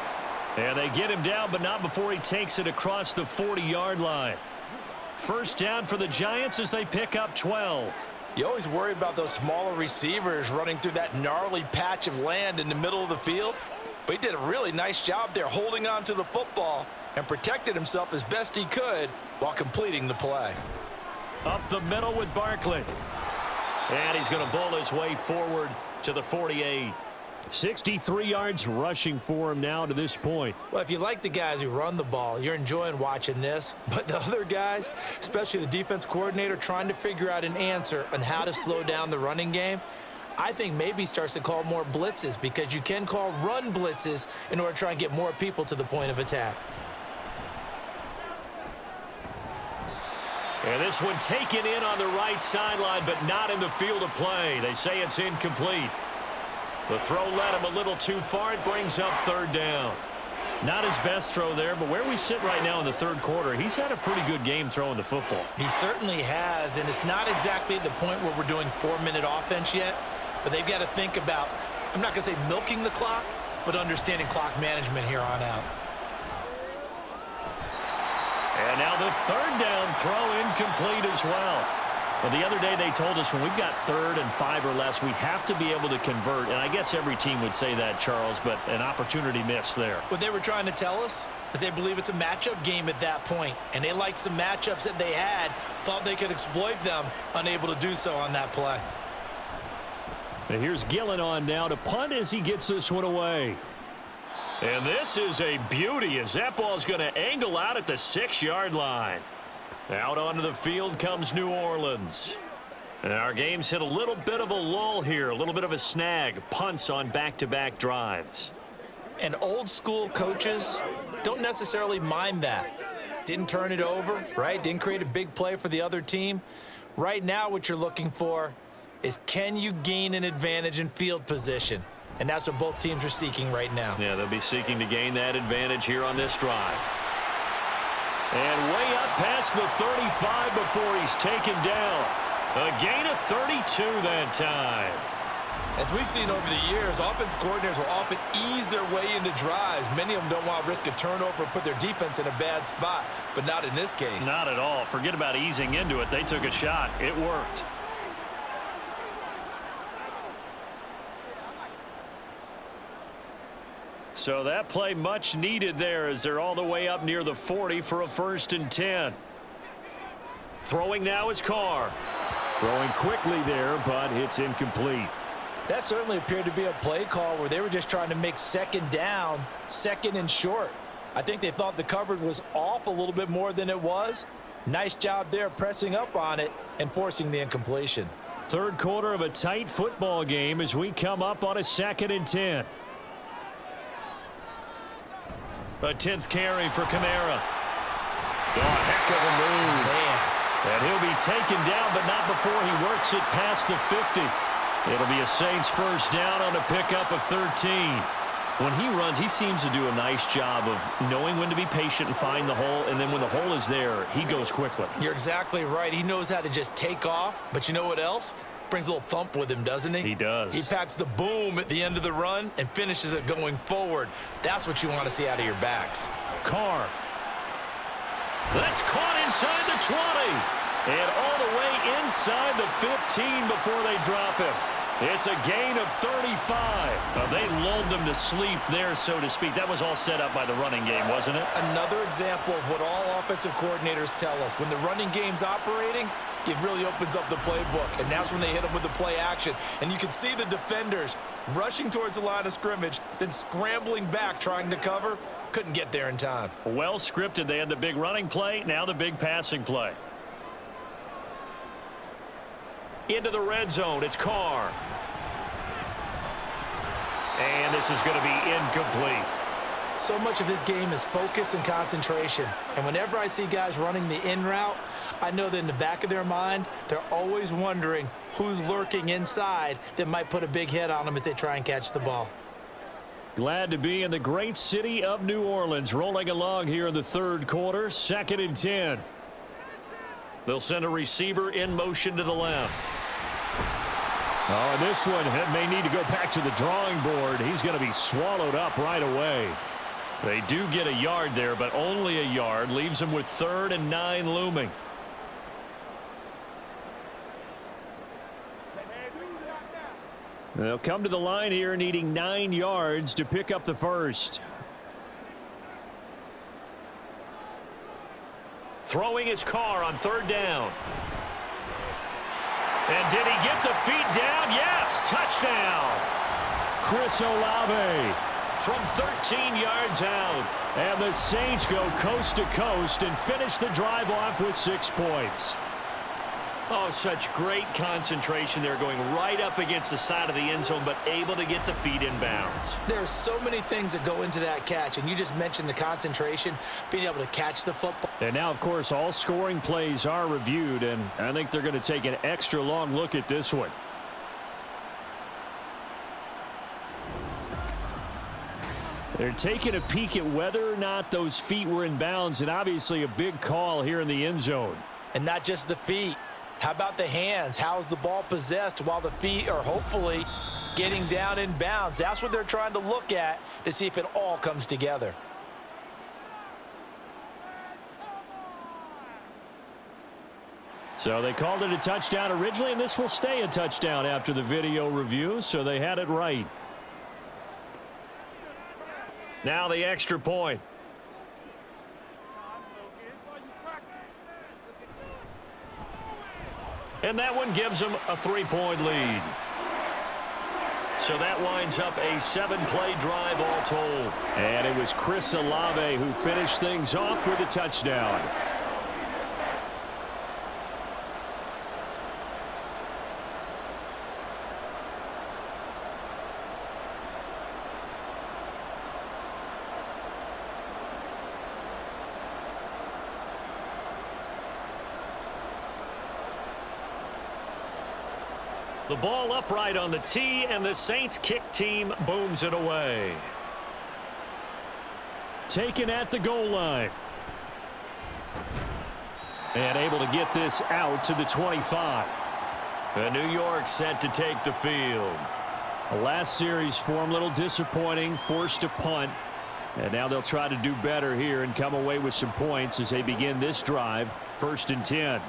And they get him down, but not before he takes it across the 40-yard line. First down for the Giants as they pick up 12. You always worry about those smaller receivers running through that gnarly patch of land in the middle of the field. But he did a really nice job there holding on to the football and protected himself as best he could while completing the play. Up the middle with Barkley. And he's going to bowl his way forward to the 48. 63 yards rushing for him now to this point. Well, if you like the guys who run the ball, you're enjoying watching this. But the other guys, especially the defense coordinator, trying to figure out an answer on how to slow down the running game, I think maybe starts to call more blitzes because you can call run blitzes in order to try and get more people to the point of attack. And this one taken in on the right sideline, but not in the field of play. They say it's incomplete. The throw led him a little too far. It brings up third down. Not his best throw there, but where we sit right now in the third quarter, he's had a pretty good game throwing the football. He certainly has, and it's not exactly at the point where we're doing 4-minute offense yet, but they've got to think about, I'm not going to say milking the clock, but understanding clock management here on out. And now the third down throw incomplete as well. Well, the other day they told us when we've got 3rd and 5 or less, we have to be able to convert. And I guess every team would say that, Charles, but an opportunity missed there. What they were trying to tell us is they believe it's a matchup game at that point, and they liked some matchups that they had, thought they could exploit them, unable to do so on that play. And here's Gillen on now to punt as he gets this one away. And this is a beauty as that ball's going to angle out at the 6-yard line. Out onto the field comes New Orleans. And our game's hit a little bit of a lull here, a little bit of a snag, punts on back-to-back drives. And old school coaches don't necessarily mind that. Didn't turn it over, right? Didn't create a big play for the other team. Right now what you're looking for is, can you gain an advantage in field position? And that's what both teams are seeking right now. Yeah, they'll be seeking to gain that advantage here on this drive. And way up past the 35 before he's taken down. A gain of 32 that time. As we've seen over the years, offensive coordinators will often ease their way into drives. Many of them don't want to risk a turnover and put their defense in a bad spot, but not in this case. Not at all. Forget about easing into it. They took a shot. It worked. So that play much needed there as they're all the way up near the 40 for a 1st and 10. Throwing now is Carr. Throwing quickly there, but it's incomplete. That certainly appeared to be a play call where they were just trying to make second down, second and short. I think they thought the coverage was off a little bit more than it was. Nice job there pressing up on it and forcing the incompletion. Third quarter of a tight football game as we come up on a 2nd and 10. A 10th carry for Kamara. Oh, heck of a move. Man. And he'll be taken down, but not before he works it past the 50. It'll be a Saints first down on a pickup of 13. When he runs, he seems to do a nice job of knowing when to be patient and find the hole, and then when the hole is there, he goes quickly. You're exactly right. He knows how to just take off, but you know what else? Brings a little thump with him, doesn't he? He does. He packs the boom at the end of the run and finishes it going forward. That's what you want to see out of your backs. Carr. That's caught inside the 20. And all the way inside the 15 before they drop him. It's a gain of 35. They lulled them to sleep there, so to speak. That was all set up by the running game, wasn't it? Another example of what all offensive coordinators tell us. When the running game's operating, it really opens up the playbook, and that's when they hit them with the play action. And you can see the defenders rushing towards the line of scrimmage, then scrambling back trying to cover. Couldn't get there in time. Well scripted. They had the big running play, now the big passing play. Into the red zone, it's Carr. And this is going to be incomplete. So much of this game is focus and concentration. And whenever I see guys running the in route, I know that in the back of their mind, they're always wondering who's lurking inside that might put a big hit on them as they try and catch the ball. Glad to be in the great city of New Orleans, rolling along here in the third quarter, 2nd and 10. They'll send a receiver in motion to the left. Oh, and this one may need to go back to the drawing board. He's going to be swallowed up right away. They do get a yard there, but only a yard. Leaves them with 3rd and 9 looming. They'll come to the line here needing 9 yards to pick up the first. Throwing his Carr on 3rd down. And did he get the feet down? Yes, touchdown. Chris Olave from 13 yards out. And the Saints go coast to coast and finish the drive off with 6 points. Oh, such great concentration there, going right up against the side of the end zone, but able to get the feet in bounds. There's so many things that go into that catch, and you just mentioned the concentration, being able to catch the football. And now, of course, all scoring plays are reviewed, and I think they're going to take an extra long look at this one. They're taking a peek at whether or not those feet were in bounds, and obviously a big call here in the end zone. And not just the feet. How about the hands? How's the ball possessed while the feet are hopefully getting down in bounds? That's what they're trying to look at to see if it all comes together. So they called it a touchdown originally, and this will stay a touchdown after the video review, so they had it right. Now the extra point. And that one gives them a 3-point lead. So that winds up a 7-play drive all told. And it was Chris Olave who finished things off with a touchdown. The ball upright on the tee, and the Saints kick team booms it away. Taken at the goal line. And able to get this out to the 25. And New York set to take the field. The last series for him, a little disappointing, forced a punt. And now they'll try to do better here and come away with some points as they begin this drive, 1st and 10.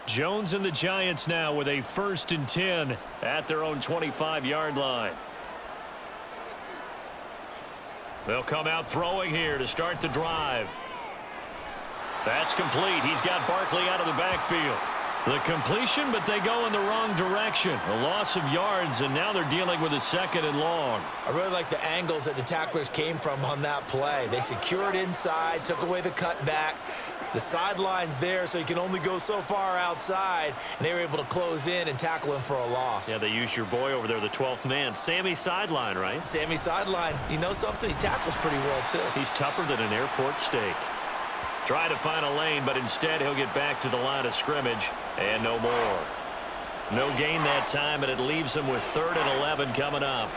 Jones and the Giants now with a 1st and 10 at their own 25-yard line. They'll come out throwing here to start the drive. That's complete. He's got Barkley out of the backfield. The completion, but they go in the wrong direction. A loss of yards, and now they're dealing with a 2nd and long. I really like the angles that the tacklers came from on that play. They secured inside, took away the cutback. The sideline's there, so you can only go so far outside, and they were able to close in and tackle him for a loss. Yeah, they used your boy over there, the 12th man, Sammy Sideline, right? Sammy Sideline. You know something? He tackles pretty well, too. He's tougher than an airport steak. Try to find a lane, but instead he'll get back to the line of scrimmage, and no more. No gain that time, and it leaves him with 3rd and 11 coming up.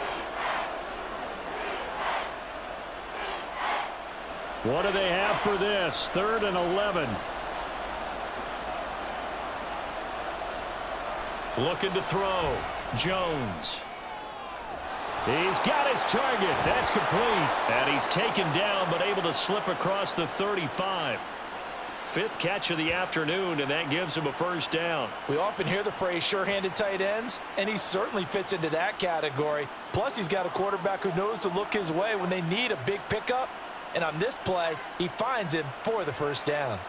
What do they have for this? 3rd and 11. Looking to throw. Jones. He's got his target. That's complete. And he's taken down, but able to slip across the 35. 5th catch of the afternoon, and that gives him a 1st down. We often hear the phrase sure-handed tight ends, and he certainly fits into that category. Plus, he's got a quarterback who knows to look his way when they need a big pickup. And on this play, he finds him for the 1st down.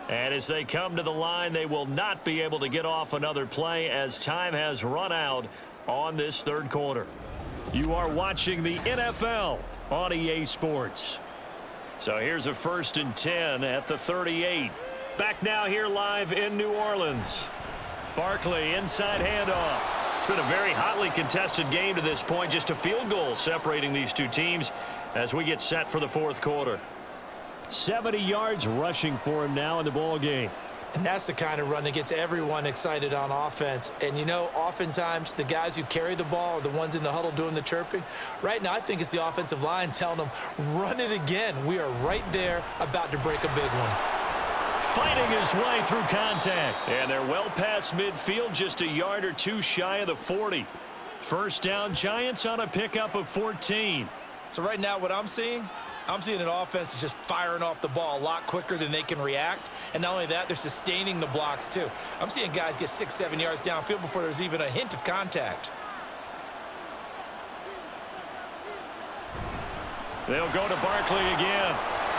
And as they come to the line, they will not be able to get off another play as time has run out on this 3rd quarter. You are watching the NFL on EA Sports. So here's a 1st and 10 at the 38. Back now here live in New Orleans. Barkley inside handoff. It's been a very hotly contested game to this point. Just a field goal separating these two teams as we get set for the 4th quarter. 70 yards rushing for him now in the ball game. And that's the kind of run that gets everyone excited on offense. And, you know, oftentimes the guys who carry the ball are the ones in the huddle doing the chirping. Right now, I think it's the offensive line telling them, run it again. We are right there about to break a big one. Fighting his way through contact. And they're well past midfield, just a yard or two shy of the 40. 1st down, Giants on a pickup of 14. So right now what I'm seeing an offense that's just firing off the ball a lot quicker than they can react. And not only that, they're sustaining the blocks too. I'm seeing guys get 6-7 yards downfield before there's even a hint of contact. They'll go to Barkley again.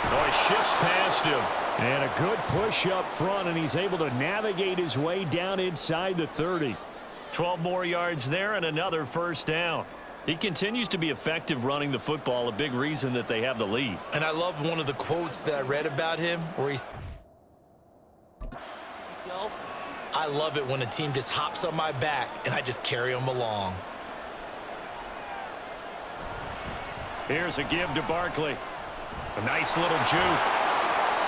Oh, he shifts past him. And a good push up front, and he's able to navigate his way down inside the 30. 12 more yards there and another 1st down. He continues to be effective running the football, a big reason that they have the lead. And I love one of the quotes that I read about him where he's himself. I love it when a team just hops on my back and I just carry them along. Here's a give to Barkley. A nice little juke.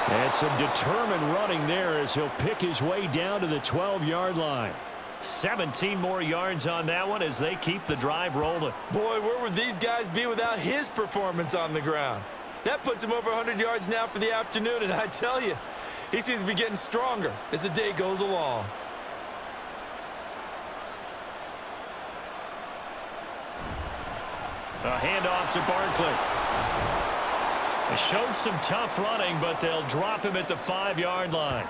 And some determined running there as he'll pick his way down to the 12-yard line. 17 more yards on that one as they keep the drive rolling. Boy, where would these guys be without his performance on the ground? That puts him over 100 yards now for the afternoon, and I tell you, he seems to be getting stronger as the day goes along. A handoff to Barkley. They showed some tough running, but they'll drop him at the 5-yard line.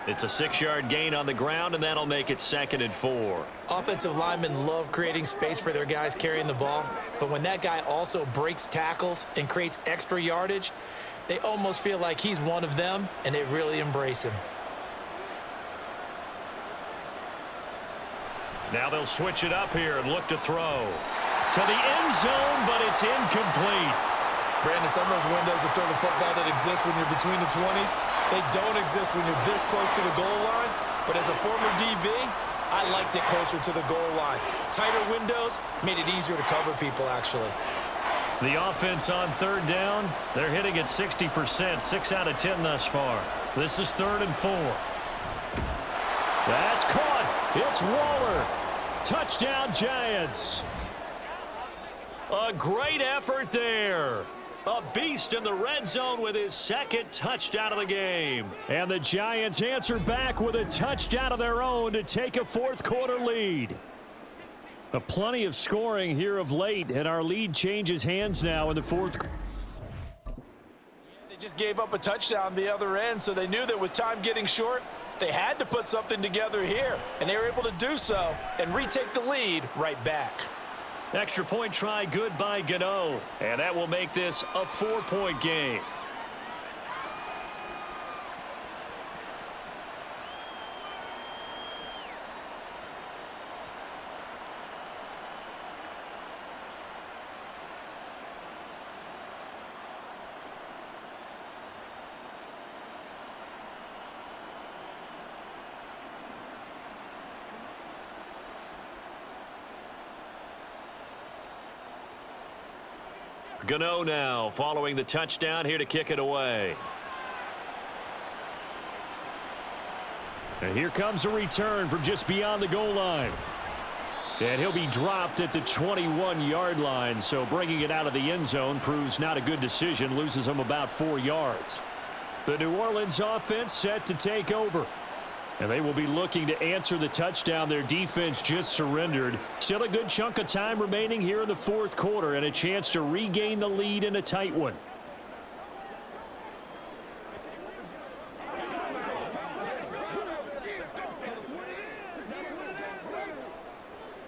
It's a 6-yard gain on the ground, and that'll make it 2nd and 4. Offensive linemen love creating space for their guys carrying the ball, but when that guy also breaks tackles and creates extra yardage, they almost feel like he's one of them, and they really embrace him. Now they'll switch it up here and look to throw. To the end zone, but it's incomplete. Brandon, some of those windows to throw the football that exist when you're between the 20s, they don't exist when you're this close to the goal line. But as a former DB, I liked it closer to the goal line. Tighter windows made it easier to cover people, actually. The offense on third down, they're hitting at 60%, 6 out of 10 thus far. This is 3rd and 4. That's caught. It's Waller. Touchdown, Giants. A great effort there. A beast in the red zone with his 2nd touchdown of the game. And the Giants answer back with a touchdown of their own to take a 4th quarter lead. Plenty of scoring here of late, and our lead changes hands now in the 4th. They just gave up a touchdown the other end, so they knew that with time getting short, they had to put something together here, and they were able to do so and retake the lead right back. Extra point try good by Gano, and that will make this a 4-point game. Gano now following the touchdown here to kick it away. And here comes a return from just beyond the goal line. And he'll be dropped at the 21-yard line, so bringing it out of the end zone proves not a good decision, loses him about 4 yards. The New Orleans offense set to take over. And they will be looking to answer the touchdown their defense just surrendered. Still a good chunk of time remaining here in the 4th quarter and a chance to regain the lead in a tight one.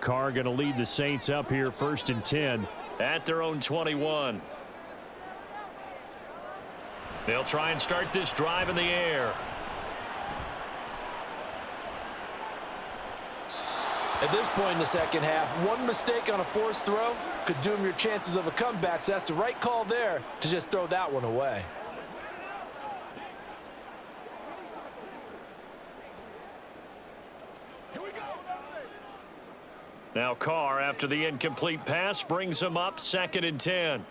Carr going to lead the Saints up here 1st and 10. At their own 21. They'll try and start this drive in the air. At this point in the second half, one mistake on a forced throw could doom your chances of a comeback, so that's the right call there to just throw that one away. Now Carr, after the incomplete pass, brings him up 2nd and 10.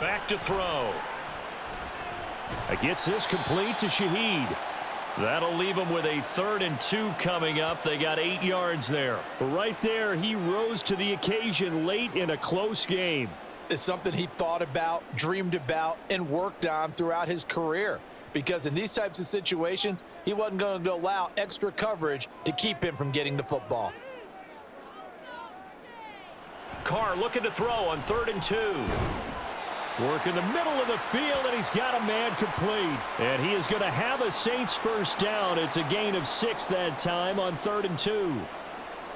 Back to throw. Gets this complete to Shaheed. That'll leave them with a 3rd and 2 coming up. They got 8 yards there. Right there, he rose to the occasion late in a close game. It's something he thought about, dreamed about, and worked on throughout his career. Because in these types of situations, he wasn't going to allow extra coverage to keep him from getting the football. Carr looking to throw on 3rd and 2. Work in the middle of the field, and he's got a man complete. And he is going to have a Saints first down. It's a gain of 6 that time on 3rd and 2.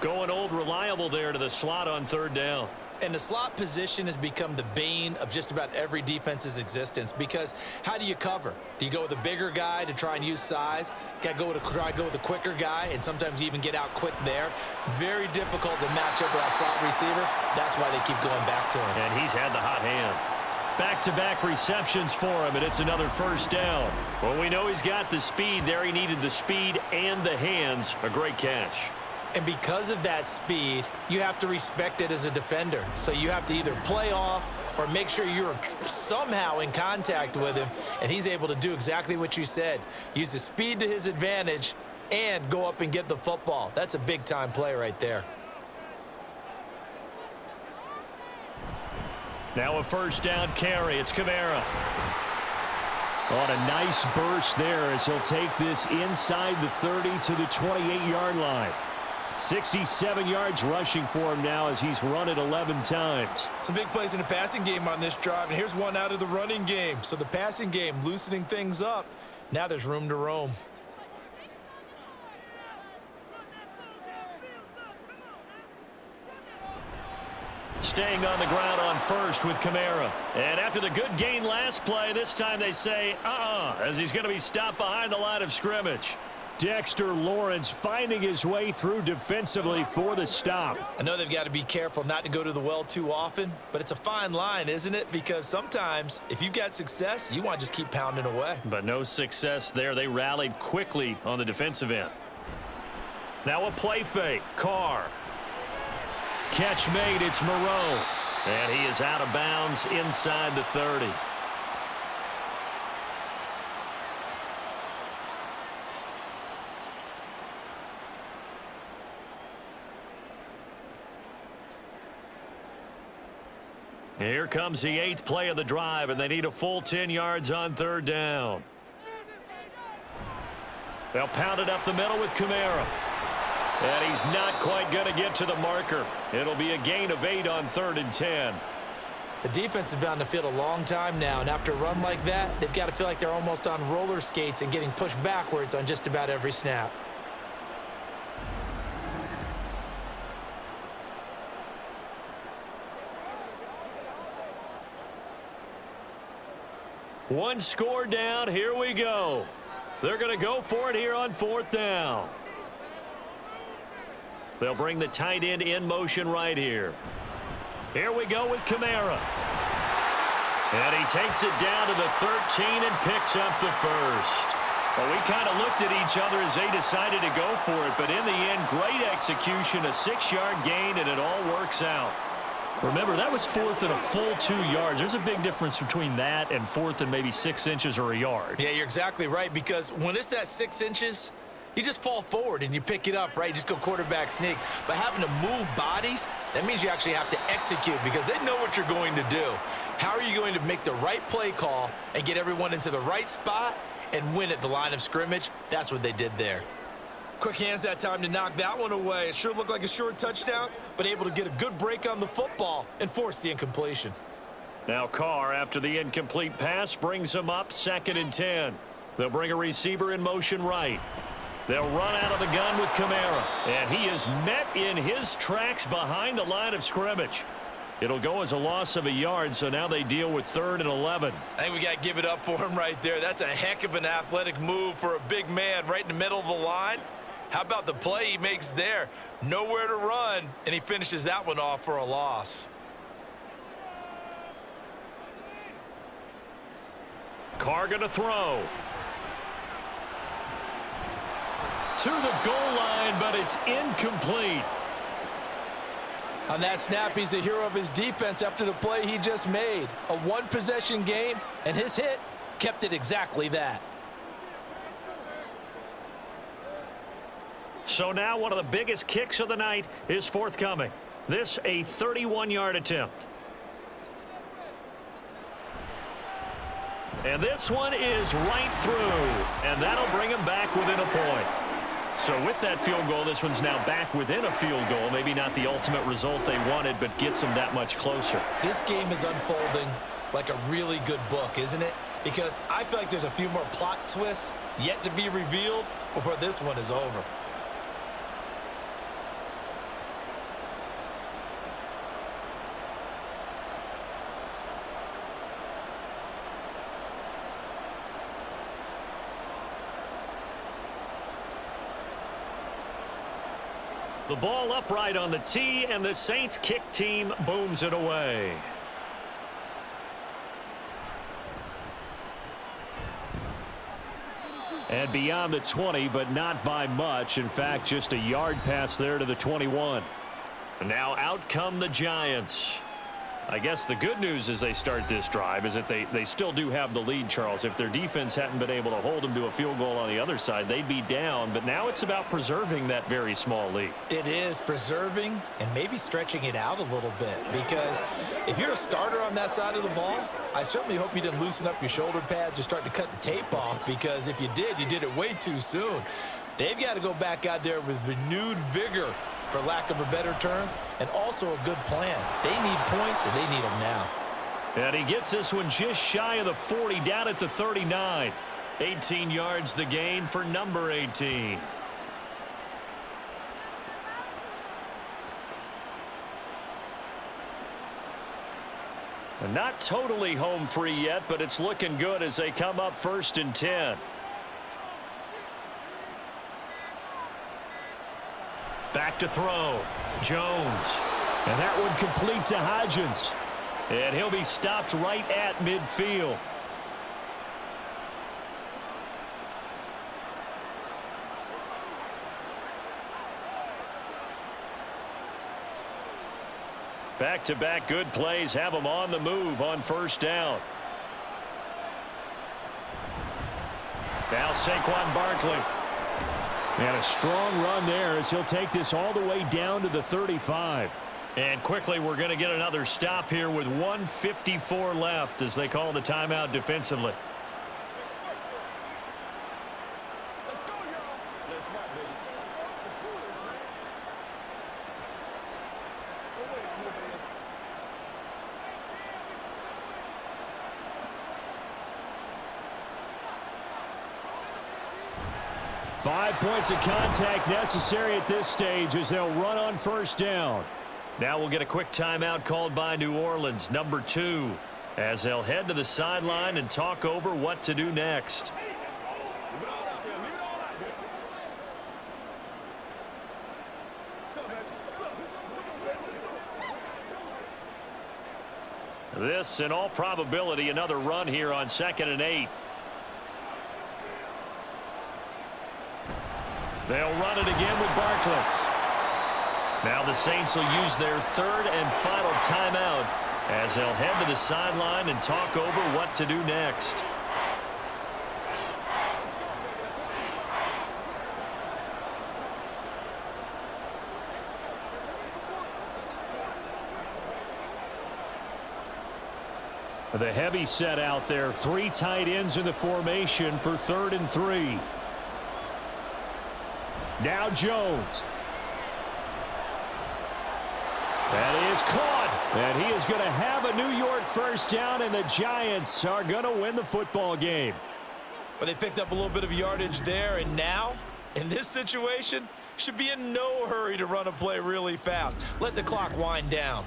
Going old reliable there to the slot on 3rd down. And the slot position has become the bane of just about every defense's existence, because how do you cover? Do you go with a bigger guy to try and use size? Try to go with a quicker guy, and sometimes you even get out quick there. Very difficult to match up with that slot receiver. That's why they keep going back to him. And he's had the hot hand. Back-to-back receptions for him, and it's another first down. Well, we know he's got the speed there. He needed the speed and the hands. A great catch. And because of that speed, you have to respect it as a defender. So you have to either play off or make sure you're somehow in contact with him, and he's able to do exactly what you said. Use the speed to his advantage and go up and get the football. That's a big-time play right there. Now a first down carry. It's Kamara. On a nice burst there as he'll take this inside the 30 to the 28-yard line. 67 yards rushing for him now as he's run it 11 times. Some big plays in the passing game on this drive, and here's one out of the running game. So the passing game loosening things up. Now there's room to roam. Staying on the ground on first with Kamara. And after the good gain last play, this time they say, as he's going to be stopped behind the line of scrimmage. Dexter Lawrence finding his way through defensively for the stop. I know they've got to be careful not to go to the well too often, but it's a fine line, isn't it? Because sometimes if you got success, you want to just keep pounding away. But no success there. They rallied quickly on the defensive end. Now a play fake. Carr. Catch made. It's Moreau. And he is out of bounds inside the 30. Here comes the 8th play of the drive, and they need a full 10 yards on 3rd down. They'll pound it up the middle with Kamara. And he's not quite going to get to the marker. It'll be a gain of 8 on 3rd and 10. The defense has been on the field a long time now, and after a run like that, they've got to feel like they're almost on roller skates and getting pushed backwards on just about every snap. One score down. Here we go. They're going to go for it here on 4th down. They'll bring the tight end in motion right here. Here we go with Kamara. And he takes it down to the 13 and picks up the first. Well, we kind of looked at each other as they decided to go for it, but in the end, great execution, a 6-yard gain, and it all works out. Remember, that was 4th and a full 2 yards. There's a big difference between that and 4th and maybe 6 inches or a yard. Yeah, you're exactly right, because when it's that 6 inches, you just fall forward and you pick it up, right? You just go quarterback sneak. But having to move bodies, that means you actually have to execute because they know what you're going to do. How are you going to make the right play call and get everyone into the right spot and win at the line of scrimmage? That's what they did there. Quick hands that time to knock that one away. It sure looked like a short touchdown, but able to get a good break on the football and force the incompletion. Now Carr, after the incomplete pass, brings him up 2nd and 10. They'll bring a receiver in motion right. They'll run out of the gun with Kamara. And he is met in his tracks behind the line of scrimmage. It'll go as a loss of a yard, so now they deal with 3rd and 11. I think we got to give it up for him right there. That's a heck of an athletic move for a big man right in the middle of the line. How about the play he makes there? Nowhere to run, and he finishes that one off for a loss. Carr gonna throw. To the goal line, but it's incomplete. On that snap, he's the hero of his defense after the play he just made. A one-possession game, and his hit kept it exactly that. So now one of the biggest kicks of the night is forthcoming. This a 31-yard attempt. And this one is right through, and that'll bring him back within a point. So with that field goal, this one's now back within a field goal. Maybe not the ultimate result they wanted, but gets them that much closer. This game is unfolding like a really good book, isn't it? Because I feel like there's a few more plot twists yet to be revealed before this one is over. The ball upright on the tee, and the Saints kick team booms it away. And beyond the 20, but not by much. In fact, just a yard pass there to the 21. And now out come the Giants. I guess the good news as they start this drive is that they still do have the lead, Charles. If their defense hadn't been able to hold them to a field goal on the other side, they'd be down. But now it's about preserving that very small lead. It is preserving and maybe stretching it out a little bit, because if you're a starter on that side of the ball, I certainly hope you didn't loosen up your shoulder pads or start to cut the tape off, because if you did it way too soon. They've got to go back out there with renewed vigor, for lack of a better term, and also a good plan. They need points, and they need them now. And he gets this one just shy of the 40, down at the 39. 18 yards the gain for number 18. And not totally home free yet, but it's looking good as they come up 1st and 10. Back to throw. Jones. And that one complete to Hodgins. And he'll be stopped right at midfield. Back-to-back good plays have them on the move on first down. Now Saquon Barkley. And a strong run there as he'll take this all the way down to the 35. And quickly we're going to get another stop here with 1:54 left as they call the timeout defensively. Let's go, y'all. Let's rock, baby. Let's go. 5 points of contact necessary at this stage as they'll run on first down. Now we'll get a quick timeout called by New Orleans, number 2, as they'll head to the sideline and talk over what to do next. This, in all probability, another run here on 2nd and 8. They'll run it again with Barkley. Now the Saints will use their 3rd and final timeout as they'll head to the sideline and talk over what to do next. The heavy set out there. 3 tight ends in the formation for 3rd and 3. Now Jones. That is caught. And he is going to have a New York first down, and the Giants are going to win the football game. Well, they picked up a little bit of yardage there, and now, in this situation, should be in no hurry to run a play really fast. Let the clock wind down.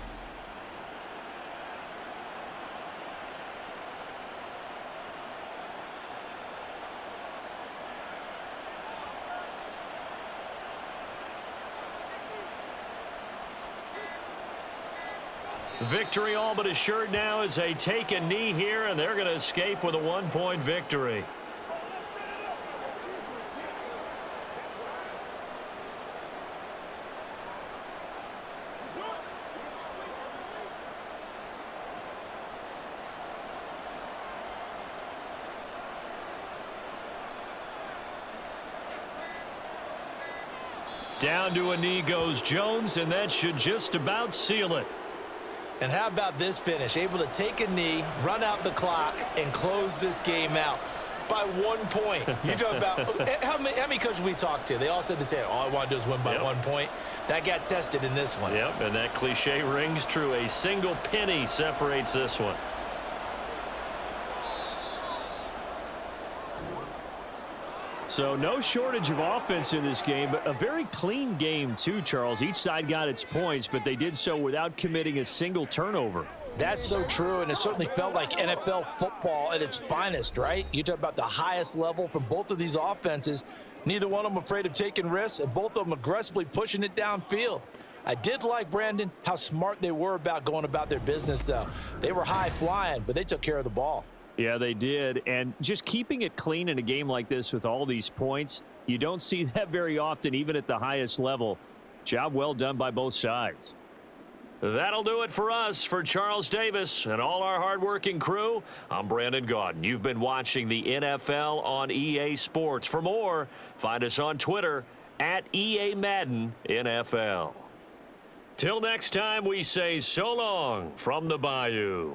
Victory all but assured now as they take a knee here, and they're going to escape with a 1-point victory. Down to a knee goes Jones, and that should just about seal it. And how about this finish? Able to take a knee, run out the clock, and close this game out by 1 point. You talk about how many coaches we talked to? They all said the same. All I want to do is win by 1 point. That got tested in this one. Yep, and that cliche rings true. A single penny separates this one. So no shortage of offense in this game, but a very clean game too, Charles. Each side got its points, but they did so without committing a single turnover. That's so true, and it certainly felt like NFL football at its finest, right? You talk about the highest level from both of these offenses. Neither one of them afraid of taking risks, and both of them aggressively pushing it downfield. I did like, Brandon, how smart they were about going about their business, though. They were high flying, but they took care of the ball. Yeah, they did. And just keeping it clean in a game like this with all these points, you don't see that very often, even at the highest level. Job well done by both sides. That'll do it for us. For Charles Davis and all our hardworking crew, I'm Brandon Gaudin. You've been watching the NFL on EA Sports. For more, find us on Twitter at EA Madden NFL. Till next time, we say so long from the Bayou.